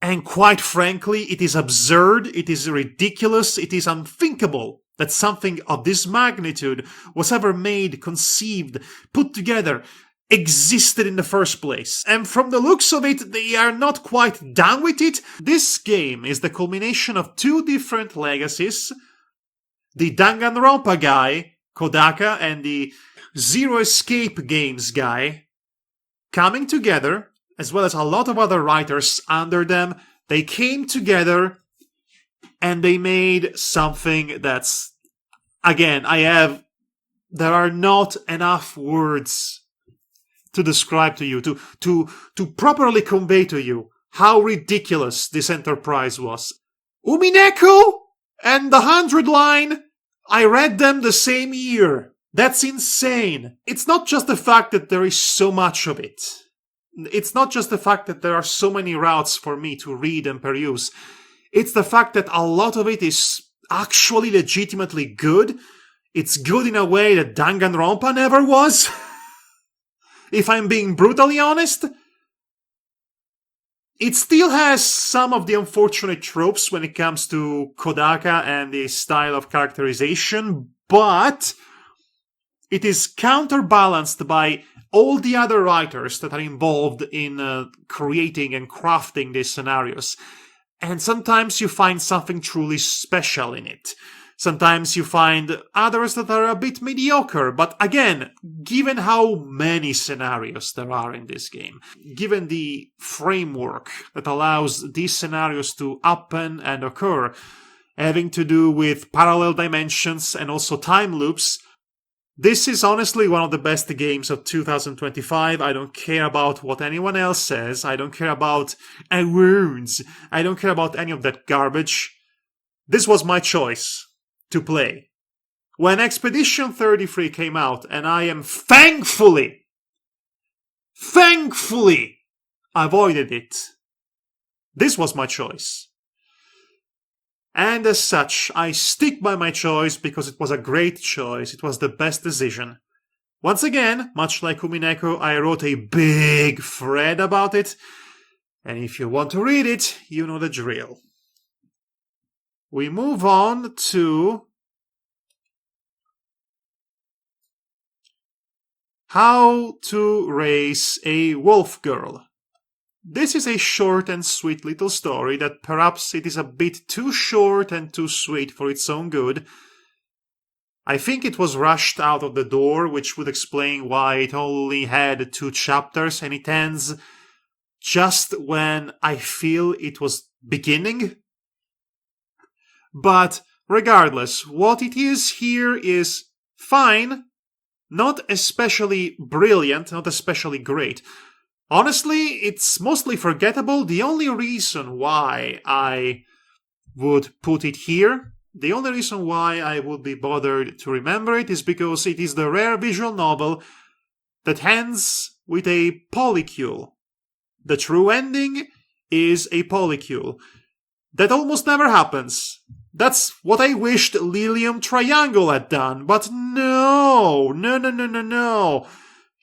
And quite frankly, it is absurd, it is ridiculous, it is unthinkable that something of this magnitude was ever made, conceived, put together, existed in the first place. And from the looks of it, they are not quite done with it. This game is the culmination of two different legacies. The Danganronpa guy, Kodaka, and the Zero Escape Games guy coming together, as well as a lot of other writers under them. They came together and they made something that's, again, there are not enough words to describe to you, to properly convey to you how ridiculous this enterprise was. Umineko and the 100 line, I read them the same year. That's insane. It's not just the fact that there is so much of it. It's not just the fact that there are so many routes for me to read and peruse. It's the fact that a lot of it is actually legitimately good. It's good in a way that Danganronpa never was. If I'm being brutally honest. It still has some of the unfortunate tropes when it comes to Kodaka and the style of characterization, but it is counterbalanced by all the other writers that are involved in creating and crafting these scenarios. And sometimes you find something truly special in it. Sometimes you find others that are a bit mediocre, but again, given how many scenarios there are in this game, given the framework that allows these scenarios to happen and occur, having to do with parallel dimensions and also time loops, this is honestly one of the best games of 2025. I don't care about what anyone else says. I don't care about awards. I don't care about any of that garbage. This was my choice to play. When Expedition 33 came out, and I am thankfully avoided it, this was my choice. And as such, I stick by my choice because it was a great choice. It was the best decision. Once again, much like Umineko, I wrote a big thread about it. And if you want to read it, you know the drill. We move on to How to Raise a Wolf Girl. This is a short and sweet little story that perhaps it is a bit too short and too sweet for its own good. I think it was rushed out of the door, which would explain why it only had 2 chapters and it ends just when I feel it was beginning. But regardless, what it is here is fine, not especially brilliant, not especially great. Honestly, it's mostly forgettable. The only reason why I would put it here, the only reason why I would be bothered to remember it is because it is the rare visual novel that ends with a polycule. The true ending is a polycule. That almost never happens. That's what I wished Lilium Triangle had done, but no.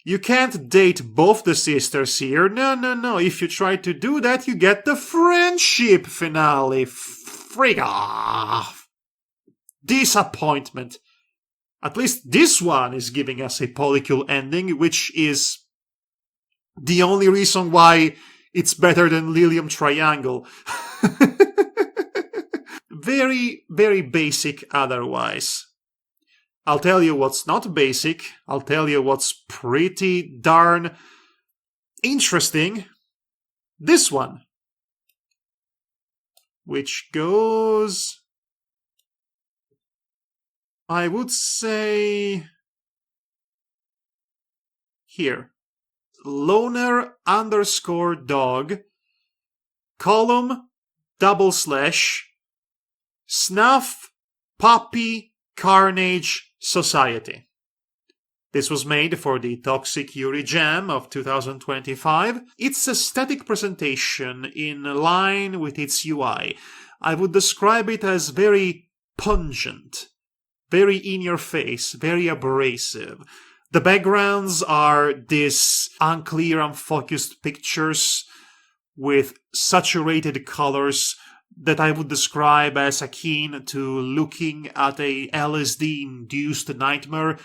You can't date both the sisters here. No. If you try to do that, you get the friendship finale. Frig off. Disappointment. At least this one is giving us a polycule ending, which is the only reason why it's better than Lilium Triangle. Very, very basic otherwise. I'll tell you what's not basic. I'll tell you what's pretty darn interesting. This one. Which goes, I would say, here. Loner_dog, column, / Snuff, Puppy, Carnage, Society. This was made for the Toxic Yuri Jam of 2025. Its aesthetic presentation in line with its UI, I would describe it as very pungent, very in your face, very abrasive. The backgrounds are these unclear, unfocused pictures with saturated colors that I would describe as akin to looking at a LSD-induced nightmare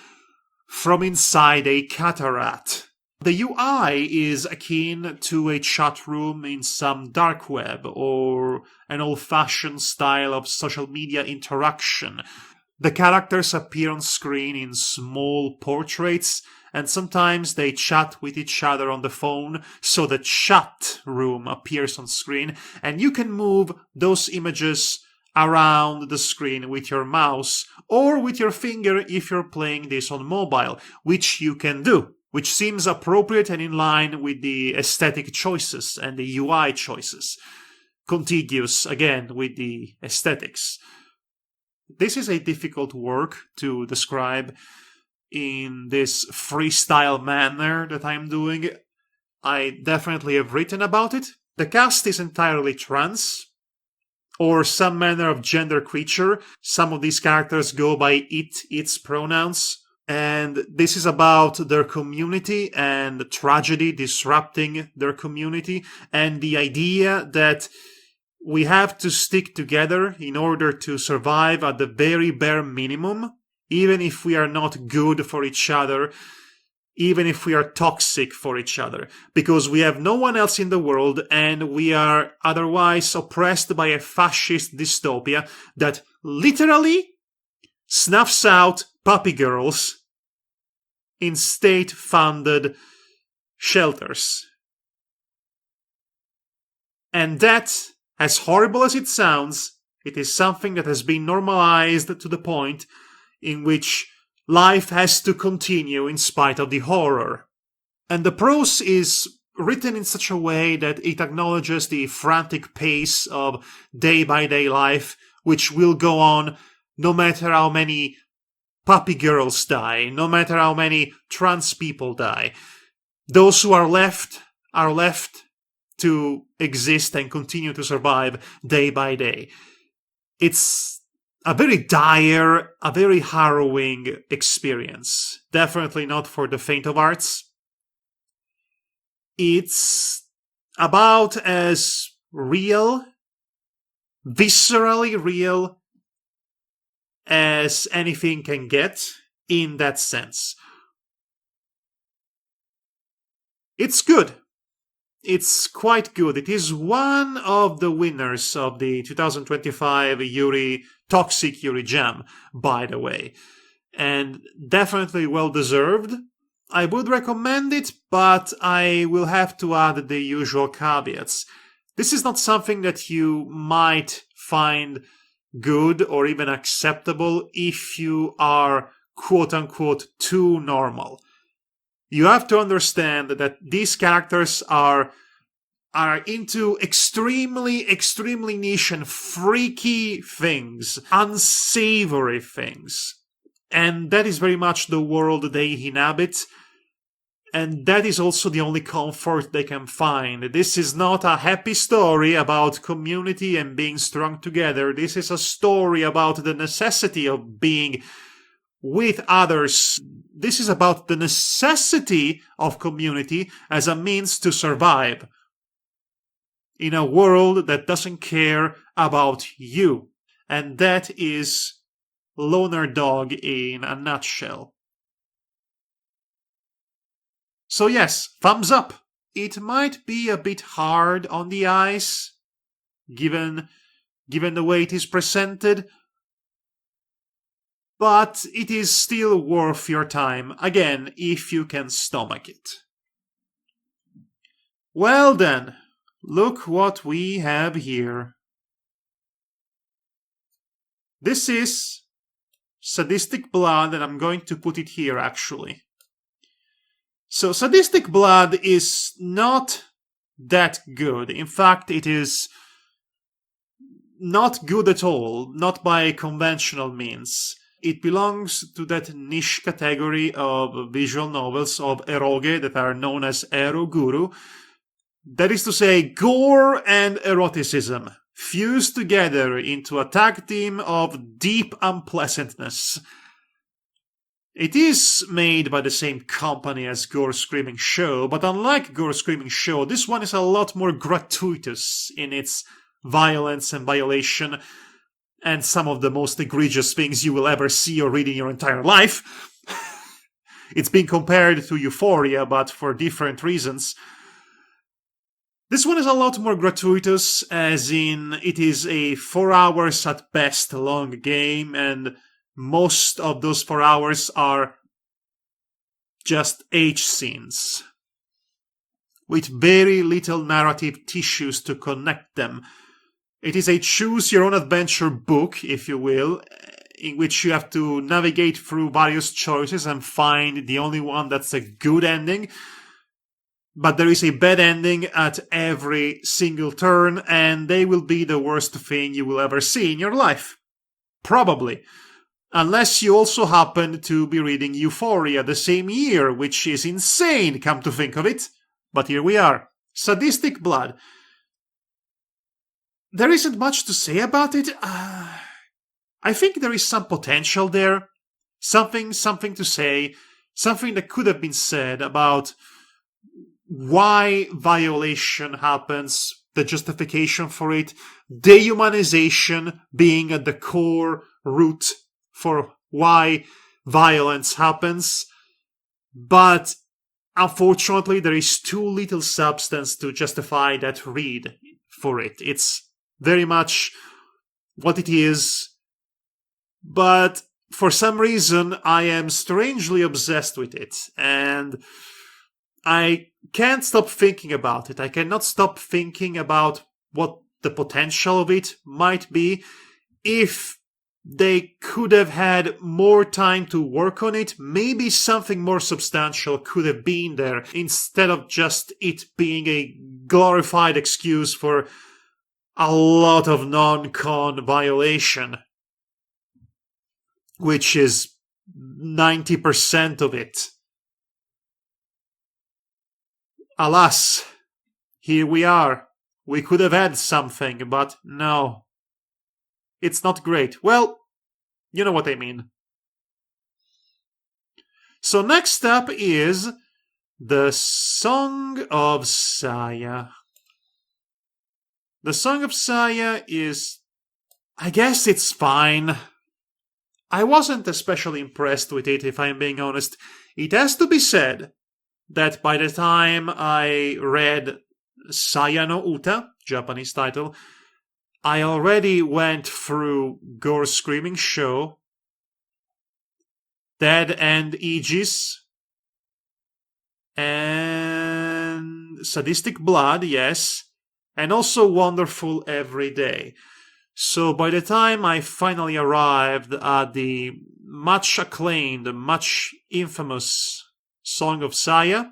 from inside a cataract. The UI is akin to a chat room in some dark web or an old-fashioned style of social media interaction. The characters appear on screen in small portraits, and sometimes they chat with each other on the phone, so the chat room appears on screen, and you can move those images around the screen with your mouse or with your finger if you're playing this on mobile, which you can do, which seems appropriate and in line with the aesthetic choices and the UI choices, contiguous again with the aesthetics. This is a difficult work to describe in this freestyle manner that I'm doing. I definitely have written about it. The cast is entirely trans, or some manner of gender creature. Some of these characters go by it, its pronouns. And this is about their community and tragedy disrupting their community, and the idea that we have to stick together in order to survive at the very bare minimum, even if we are not good for each other, even if we are toxic for each other, because we have no one else in the world and we are otherwise oppressed by a fascist dystopia that literally snuffs out puppy girls in state-funded shelters. And that, as horrible as it sounds, it is something that has been normalized to the point in which life has to continue in spite of the horror. And the prose is written in such a way that it acknowledges the frantic pace of day-by-day life, which will go on no matter how many puppy girls die, no matter how many trans people die. Those who are left to exist and continue to survive day by day. It's a very dire, a very harrowing experience. Definitely not for the faint of hearts. It's about as real, viscerally real, as anything can get in that sense. It's good. It's quite good. It is one of the winners of the 2025 Toxic Yuri Jam, by the way. And definitely well deserved. I would recommend it, but I will have to add the usual caveats. This is not something that you might find good or even acceptable if you are quote-unquote too normal. You have to understand that these characters are into extremely niche and freaky things, unsavory things. And that is very much the world they inhabit. And that is also the only comfort they can find. This is not a happy story about community and being strong together. This is a story about the necessity of being with others. This is about the necessity of community as a means to survive in a world that doesn't care about you. And that is Loner Dog in a nutshell. So yes, thumbs up. It might be a bit hard on the eyes, given the way it is presented, but it is still worth your time, again, if you can stomach it. Well then, look what we have here. This is Sadistic Blood, and I'm going to put it here, actually. So, Sadistic Blood is not that good. In fact, it is not good at all, not by conventional means. It belongs to that niche category of visual novels of eroge that are known as eroguru. That is to say, gore and eroticism fused together into a tag team of deep unpleasantness. It is made by the same company as Gore Screaming Show, but unlike Gore Screaming Show, this one is a lot more gratuitous in its violence and violation, and some of the most egregious things you will ever see or read in your entire life. It's been compared to Euphoria, but for different reasons. This one is a lot more gratuitous, as in it is a 4 hours at best long game, and most of those 4 hours are just H scenes, with very little narrative tissues to connect them. It is a choose your own adventure book, if you will, in which you have to navigate through various choices and find the only one that's a good ending. But there is a bad ending at every single turn, and they will be the worst thing you will ever see in your life. Probably. Unless you also happen to be reading Euphoria the same year, which is insane, come to think of it. But here we are. Sadistic Blood. There isn't much to say about it. I think there is some potential there. Something to say. Something that could have been said about why violation happens, the justification for it, dehumanization being at the core root for why violence happens. But unfortunately, there is too little substance to justify that read for it. It's very much what it is, but for some reason I am strangely obsessed with it, and I can't stop thinking about it. I cannot stop thinking about what the potential of it might be if they could have had more time to work on it. Maybe something more substantial could have been there instead of just it being a glorified excuse for a lot of non-con violation, which is 90% of it. Alas, here we are. We could have had something, but no. It's not great. Well, you know what I mean. So next up is The Song of Saya. The Song of Saya is... I guess it's fine. I wasn't especially impressed with it, if I'm being honest. It has to be said that by the time I read Saya no Uta, Japanese title, I already went through Gore Screaming Show, Dead End Aegis, and Sadistic Blood, yes, and also Wonderful Every Day. So by the time I finally arrived at the much acclaimed, much infamous Song of Saya,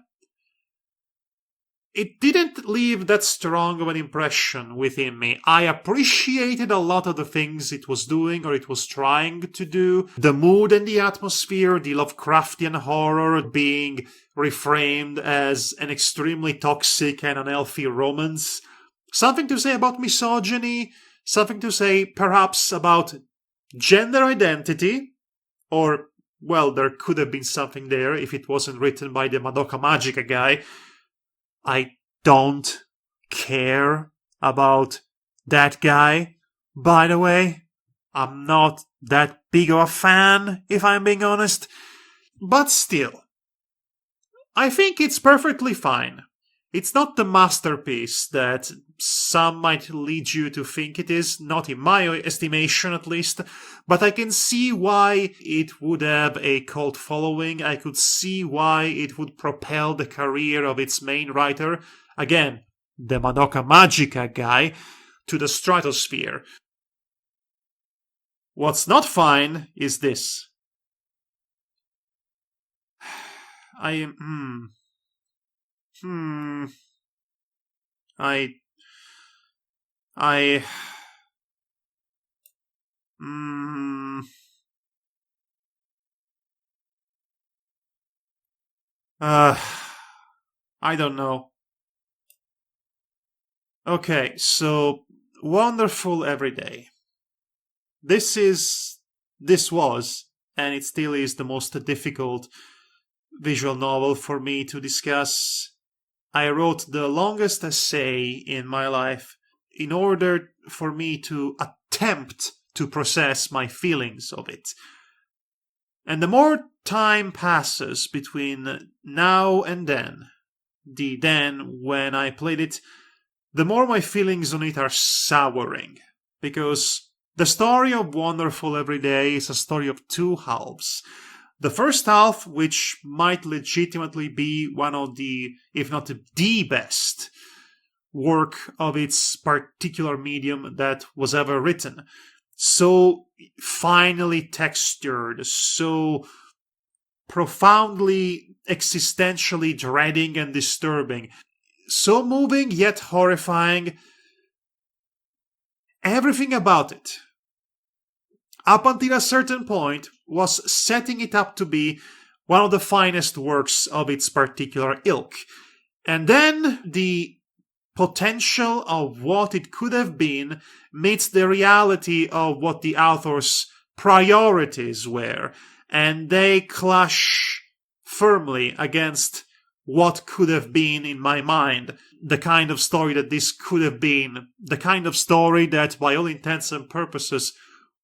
it didn't leave that strong of an impression within me. I appreciated a lot of the things it was doing or it was trying to do. The mood and the atmosphere, the Lovecraftian horror being reframed as an extremely toxic and unhealthy romance. Something to say about misogyny, something to say perhaps about gender identity, or, well, there could have been something there if it wasn't written by the Madoka Magica guy. I don't care about that guy, by the way. I'm not that big of a fan, if I'm being honest. But still, I think it's perfectly fine. It's not the masterpiece that some might lead you to think it is, not in my estimation at least, but I can see why it would have a cult following. I could see why it would propel the career of its main writer, again, the Madoka Magica guy, to the stratosphere. What's not fine is this. I don't know. Okay, so Wonderful Every Day. This was, and it still is, the most difficult visual novel for me to discuss. I wrote the longest essay in my life in order for me to attempt to process my feelings of it. And the more time passes between now and then, the then when I played it, the more my feelings on it are souring. Because the story of Wonderful Every Day is a story of two halves. The first half, which might legitimately be one of the, if not the best, work of its particular medium that was ever written. So finely textured, so profoundly existentially dreading and disturbing, so moving yet horrifying. Everything about it, up until a certain point, was setting it up to be one of the finest works of its particular ilk. And then the potential of what it could have been meets the reality of what the author's priorities were, and they clash firmly against what could have been in my mind, the kind of story that this could have been, the kind of story that by all intents and purposes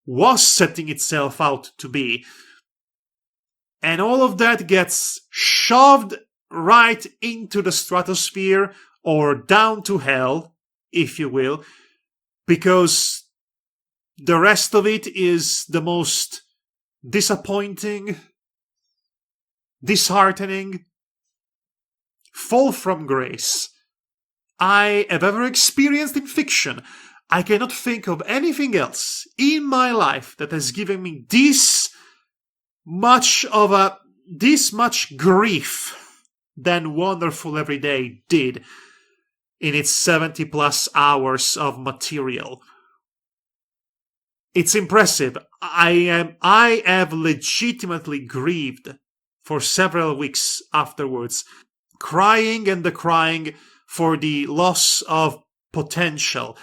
was setting itself out to be. And all of that gets shoved right into the stratosphere, or down to hell, if you will, because the rest of it is the most disappointing, disheartening fall from grace I have ever experienced in fiction. I cannot think of anything else in my life that has given me this much grief than Wonderful Everyday did in its 70 plus hours of material. It's impressive. I have legitimately grieved for several weeks afterwards, crying and decrying for the loss of potential.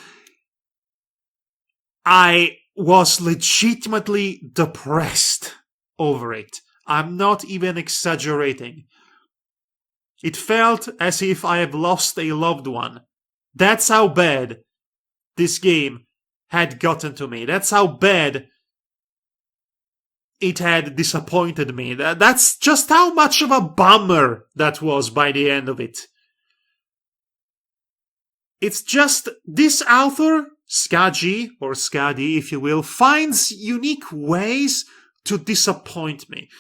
I was legitimately depressed over it. I'm not even exaggerating. It felt as if I have lost a loved one. That's how bad this game had gotten to me. That's how bad it had disappointed me. That's just how much of a bummer that was by the end of it. It's just this author, Skadi, or Skadi if you will, finds unique ways to disappoint me.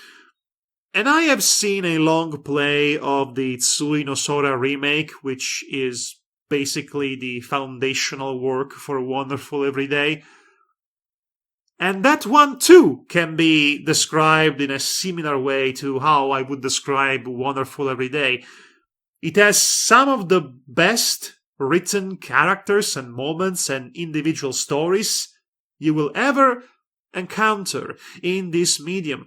And I have seen a long play of the Tsui no Sora remake, which is basically the foundational work for Wonderful Everyday. And that one too can be described in a similar way to how I would describe Wonderful Everyday. It has some of the best written characters and moments and individual stories you will ever encounter in this medium.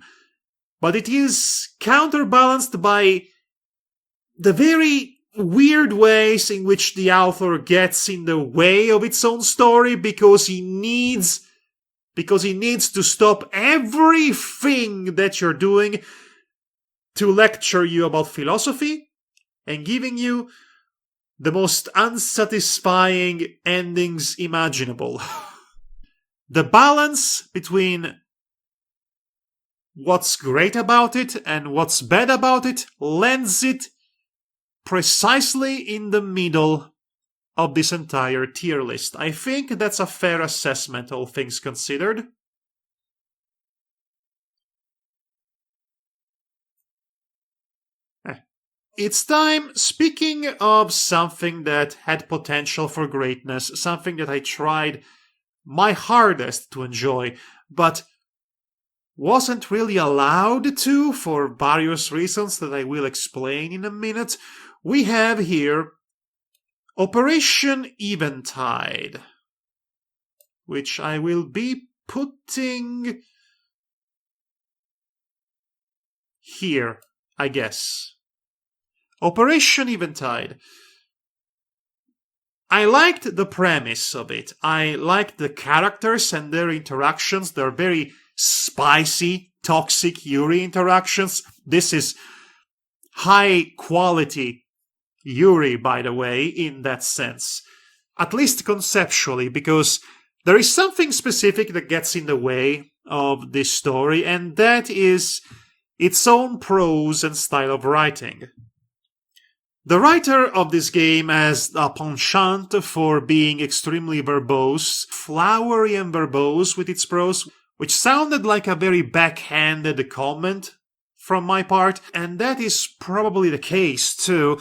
But it is counterbalanced by the very weird ways in which the author gets in the way of its own story because he needs to stop everything that you're doing to lecture you about philosophy and giving you the most unsatisfying endings imaginable. The balance between what's great about it and what's bad about it lands it precisely in the middle of this entire tier list. I think that's a fair assessment, all things considered. It's time, speaking of something that had potential for greatness, something that I tried my hardest to enjoy, but wasn't really allowed to for various reasons that I will explain in a minute. We have here Operation Eventide, which I will be putting here, I guess. Operation Eventide. I liked the premise of it. I liked the characters and their interactions. They're very spicy, toxic Yuri interactions. This is high quality Yuri, by the way, in that sense. At least conceptually, because there is something specific that gets in the way of this story, and that is its own prose and style of writing. The writer of this game has a penchant for being extremely verbose, flowery and verbose with its prose, which sounded like a very backhanded comment from my part, and that is probably the case too.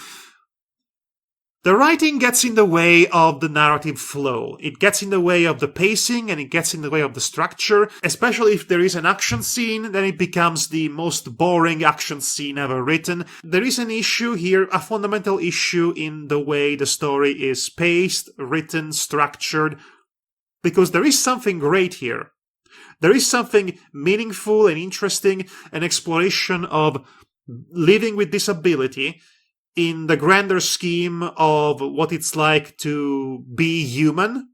The writing gets in the way of the narrative flow. It gets in the way of the pacing and it gets in the way of the structure. Especially if there is an action scene, then it becomes the most boring action scene ever written. There is an issue here, a fundamental issue in the way the story is paced, written, structured, because there is something great here. There is something meaningful and interesting, an exploration of living with disability in the grander scheme of what it's like to be human,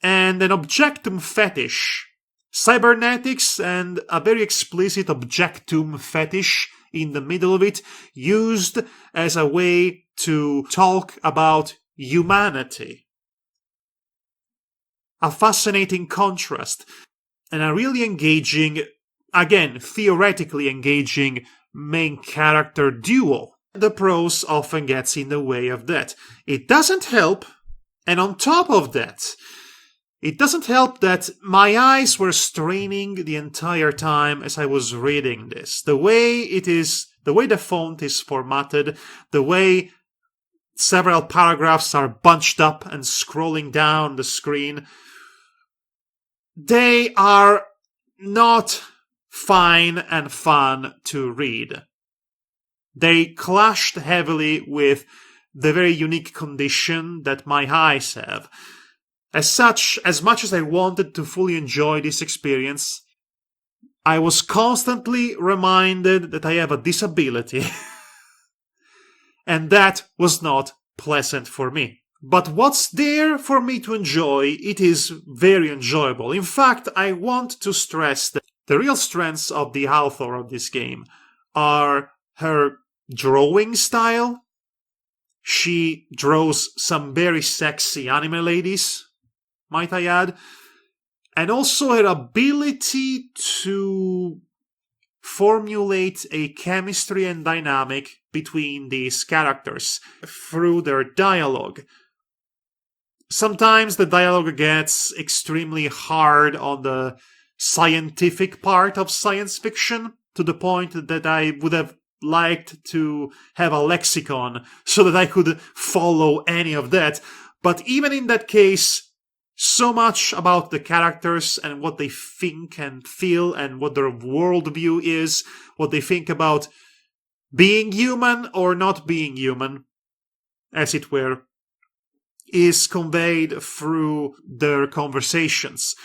and an objectum fetish, cybernetics, and a very explicit objectum fetish in the middle of it, used as a way to talk about humanity. A fascinating contrast, and a really engaging, again, theoretically engaging main character duo. The prose often gets in the way of that. It doesn't help, and on top of that, it doesn't help that my eyes were straining the entire time as I was reading this. The way the font is formatted, the way several paragraphs are bunched up and scrolling down the screen, they are not fine and fun to read. They clashed heavily with the very unique condition that my eyes have. As such, as much as I wanted to fully enjoy this experience, I was constantly reminded that I have a disability. And that was not pleasant for me. But what's there for me to enjoy, it is very enjoyable. In fact, I want to stress that the real strengths of the author of this game are her drawing style. She draws some very sexy anime ladies, might I add, and also her ability to formulate a chemistry and dynamic between these characters through their dialogue. Sometimes the dialogue gets extremely hard on the scientific part of science fiction, to the point that I would have liked to have a lexicon so that I could follow any of that. But even in that case, so much about the characters and what they think and feel and what their worldview is, what they think about being human or not being human, as it were, is conveyed through their conversations.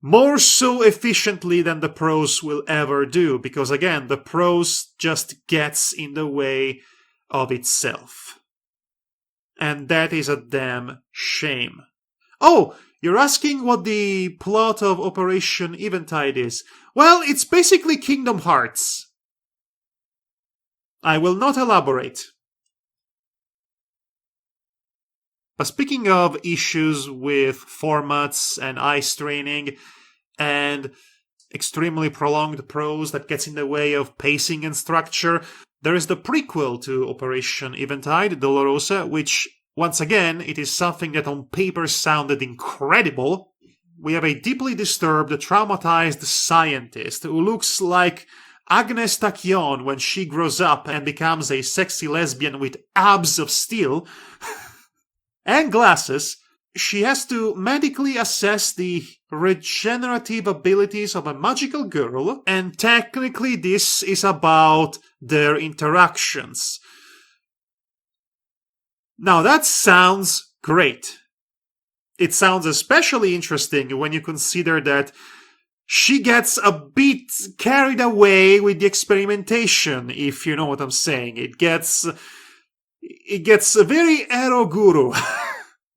More so efficiently than the prose will ever do, because again, the prose just gets in the way of itself. And that is a damn shame. Oh, you're asking what the plot of Operation Eventide is? Well, it's basically Kingdom Hearts. I will not elaborate. But speaking of issues with formats and eye straining and extremely prolonged prose that gets in the way of pacing and structure, there is the prequel to Operation Eventide, Dolorosa, which, once again, it is something that on paper sounded incredible. We have a deeply disturbed, traumatized scientist who looks like Agnes Tachyon when she grows up and becomes a sexy lesbian with abs of steel and glasses. She has to medically assess the regenerative abilities of a magical girl, and technically this is about their interactions. Now that sounds great. It sounds especially interesting when you consider that she gets a bit carried away with the experimentation, if you know what I'm saying. It gets very eroguru.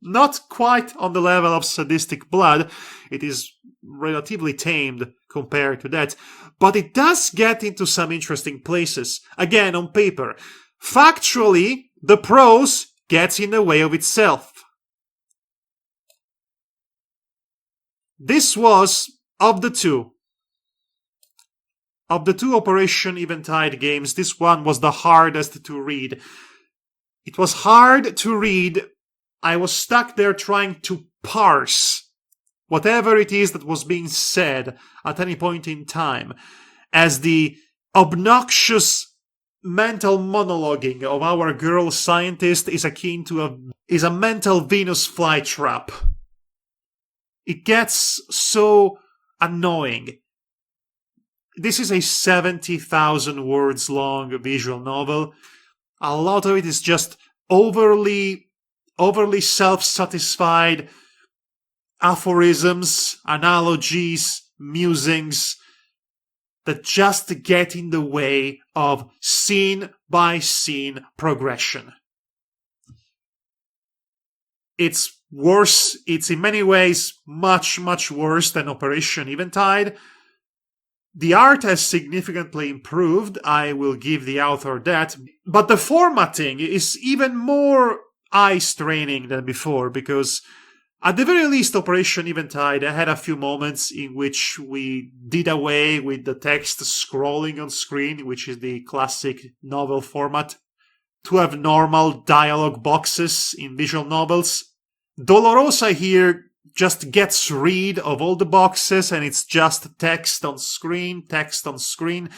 Not quite on the level of sadistic blood. It is relatively tamed compared to that. But it does get into some interesting places. Again, on paper. Factually, the prose gets in the way of itself. This was, of the two Operation Eventide games, this one was the hardest to read. It was hard to read. I was stuck there trying to parse whatever it is that was being said at any point in time, as the obnoxious mental monologuing of our girl scientist is akin to a mental Venus flytrap. It gets so annoying. This is a 70,000 words long visual novel. A lot of it is just overly self-satisfied aphorisms, analogies, musings that just get in the way of scene-by-scene progression. It's worse. It's in many ways much, much worse than Operation Eventide. The art has significantly improved, I will give the author that, but the formatting is even more eye-straining than before, because at the very least Operation Eventide had a few moments in which we did away with the text scrolling on screen, which is the classic novel format, to have normal dialogue boxes in visual novels. Dolorosa here just gets rid of all the boxes and it's just text on screen, text on screen,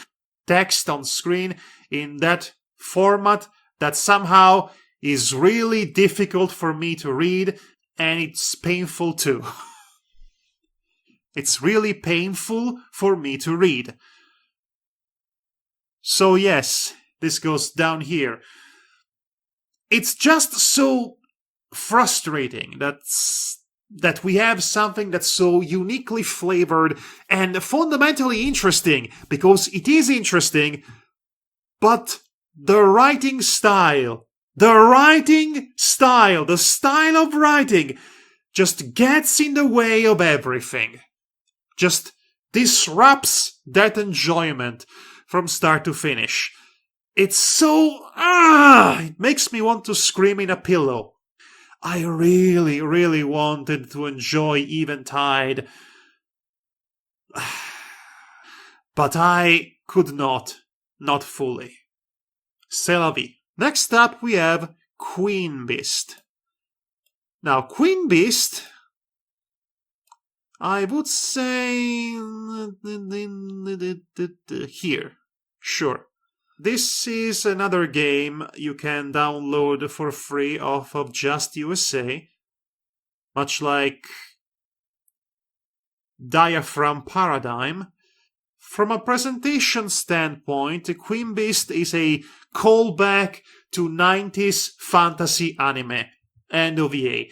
text on screen in that format that somehow is really difficult for me to read, and it's painful too. It's really painful for me to read. So yes, this goes down here. It's just so frustrating that we have something that's so uniquely flavored and fundamentally interesting, because it is interesting, but the writing style, the style of writing just gets in the way of everything. Just disrupts that enjoyment from start to finish. It's so... it makes me want to scream in a pillow. I really, really wanted to enjoy Eventide, but I could not fully. C'est la vie. Next up we have Queen Beast. Now, Queen Beast, I would say here. Sure. This is another game you can download for free off of Just USA, much like Diaphragm Paradigm. From a presentation standpoint, Queen Beast is a callback to 90s fantasy anime and OVA.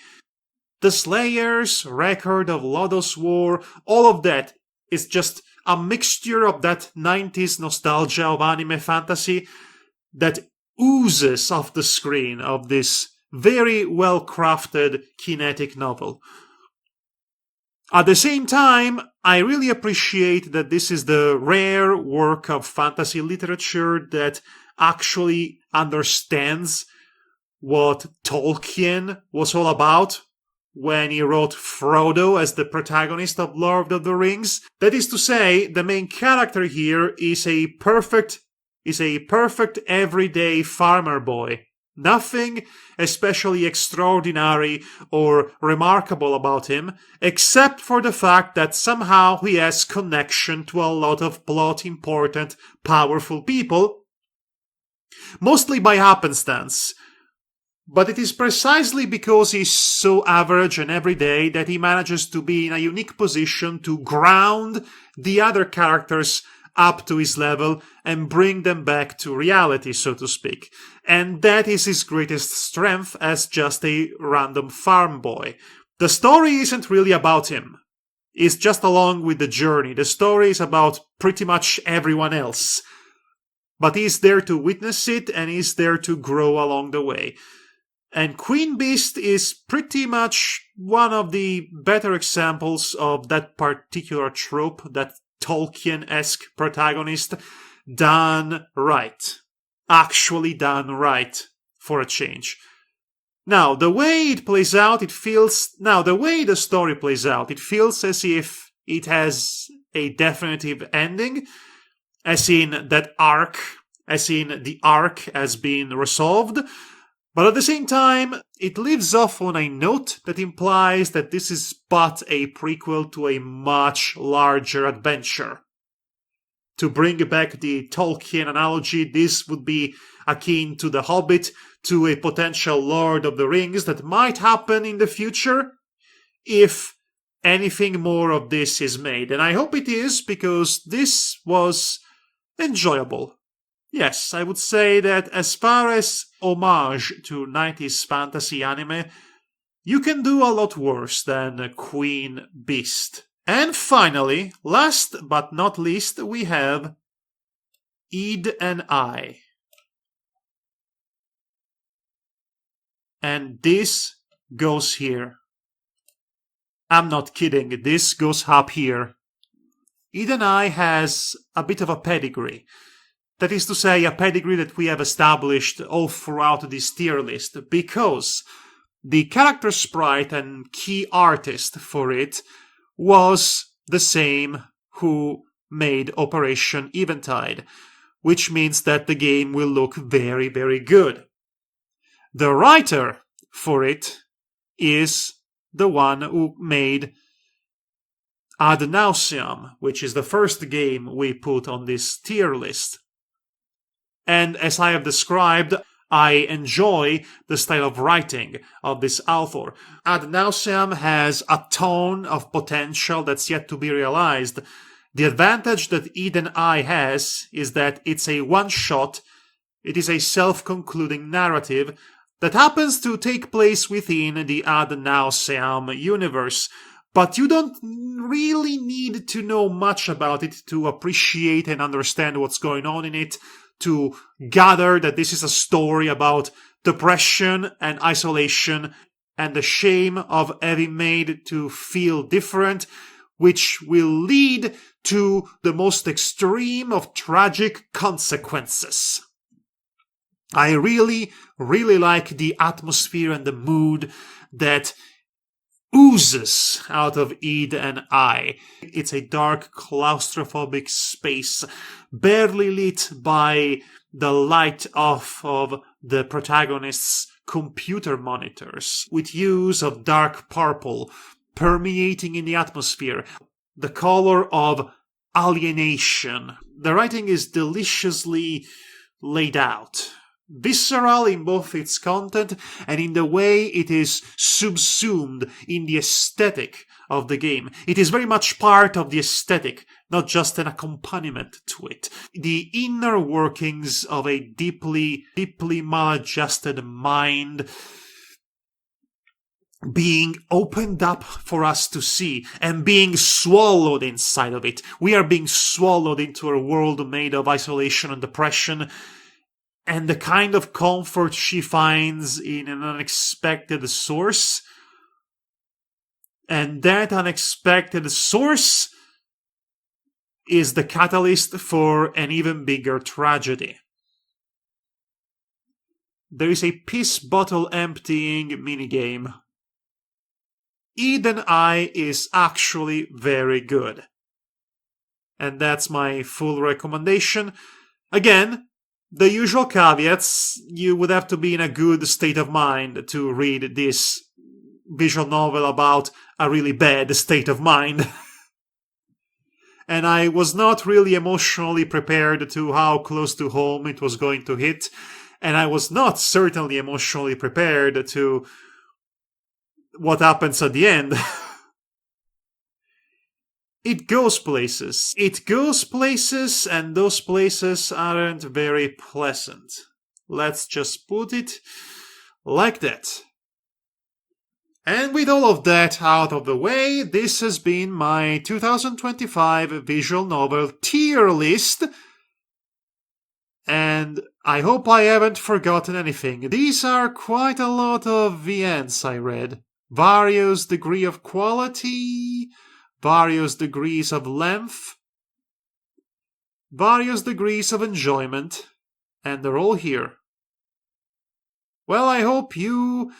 The Slayers, Record of Lodoss War, all of that is just a mixture of that 90s nostalgia of anime fantasy that oozes off the screen of this very well-crafted kinetic novel. At the same time, I really appreciate that this is the rare work of fantasy literature that actually understands what Tolkien was all about when he wrote Frodo as the protagonist of Lord of the Rings. That is to say, the main character here is a perfect everyday farmer boy. Nothing especially extraordinary or remarkable about him, except for the fact that somehow he has connection to a lot of plot-important, powerful people, mostly by happenstance. But it is precisely because he's so average and everyday that he manages to be in a unique position to ground the other characters up to his level and bring them back to reality, so to speak. And that is his greatest strength as just a random farm boy. The story isn't really about him. It's just along with the journey. The story is about pretty much everyone else. But he's there to witness it and he's there to grow along the way. And Queen Beast is pretty much one of the better examples of that particular trope, that Tolkien-esque protagonist, done right. Actually done right, for a change. Now, the way it plays out, the way the story plays out, it feels as if it has a definitive ending, as in the arc has been resolved. But at the same time, it leaves off on a note that implies that this is but a prequel to a much larger adventure. To bring back the Tolkien analogy, this would be akin to The Hobbit, to a potential Lord of the Rings that might happen in the future if anything more of this is made. And I hope it is, because this was enjoyable. Yes, I would say that as far as homage to 90s fantasy anime, you can do a lot worse than Queen Beast. And finally, last but not least, we have Ed and I. And this goes here. I'm not kidding, this goes up here. Ed and I has a bit of a pedigree. That is to say, a pedigree that we have established all throughout this tier list, because the character sprite and key artist for it was the same who made Operation Eventide, which means that the game will look very, very good. The writer for it is the one who made Ad Nauseam, which is the first game we put on this tier list. And as I have described, I enjoy the style of writing of this author. Ad Nauseam has a ton of potential that's yet to be realized. The advantage that Ed and I has is that it's a one-shot, it is a self-concluding narrative that happens to take place within the Ad Nauseam universe. But you don't really need to know much about it to appreciate and understand what's going on in it, to gather that this is a story about depression and isolation and the shame of having made to feel different, which will lead to the most extreme of tragic consequences. I really, really like the atmosphere and the mood that oozes out of Ed and I. It's a dark, claustrophobic space, barely lit by the light of the protagonist's computer monitors, with hues of dark purple permeating in the atmosphere, the color of alienation. The writing is deliciously laid out, visceral in both its content and in the way it is subsumed in the aesthetic of the game. It is very much part of the aesthetic, not just an accompaniment to it. The inner workings of a deeply, deeply maladjusted mind being opened up for us to see and being swallowed inside of it. We are being swallowed into a world made of isolation and depression, and the kind of comfort she finds in an unexpected source. And that unexpected source is the catalyst for an even bigger tragedy. There is a piss bottle emptying minigame. Ed and I is actually very good. And that's my full recommendation. Again, the usual caveats: you would have to be in a good state of mind to read this visual novel about a really bad state of mind. And I was not really emotionally prepared to how close to home it was going to hit. And I was not certainly emotionally prepared to what happens at the end. It goes places. It goes places, and those places aren't very pleasant. Let's just put it like that. And with all of that out of the way, this has been my 2025 visual novel tier list. And I hope I haven't forgotten anything. These are quite a lot of VNs I read. Various degree of quality, various degrees of length, various degrees of enjoyment, and they're all here. Well, I hope you,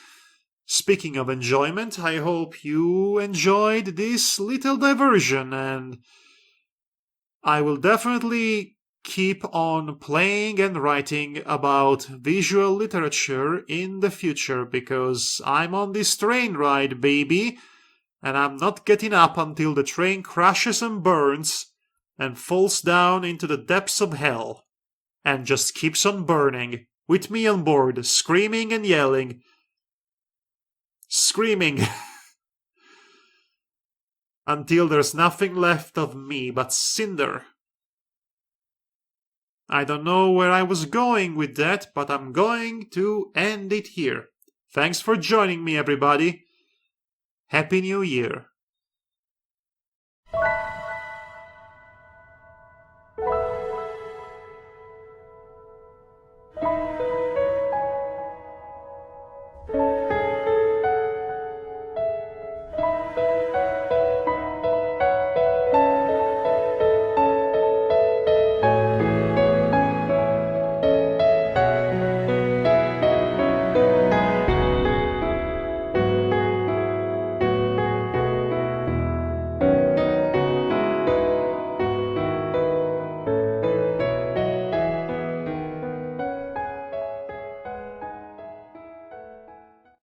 speaking of enjoyment, I hope you enjoyed this little diversion, and I will definitely keep on playing and writing about visual literature in the future, because I'm on this train ride, baby. And I'm not getting up until the train crashes and burns and falls down into the depths of hell and just keeps on burning with me on board, screaming and yelling. Screaming until there's nothing left of me but cinder. I don't know where I was going with that, but I'm going to end it here. Thanks for joining me, everybody. Happy New Year.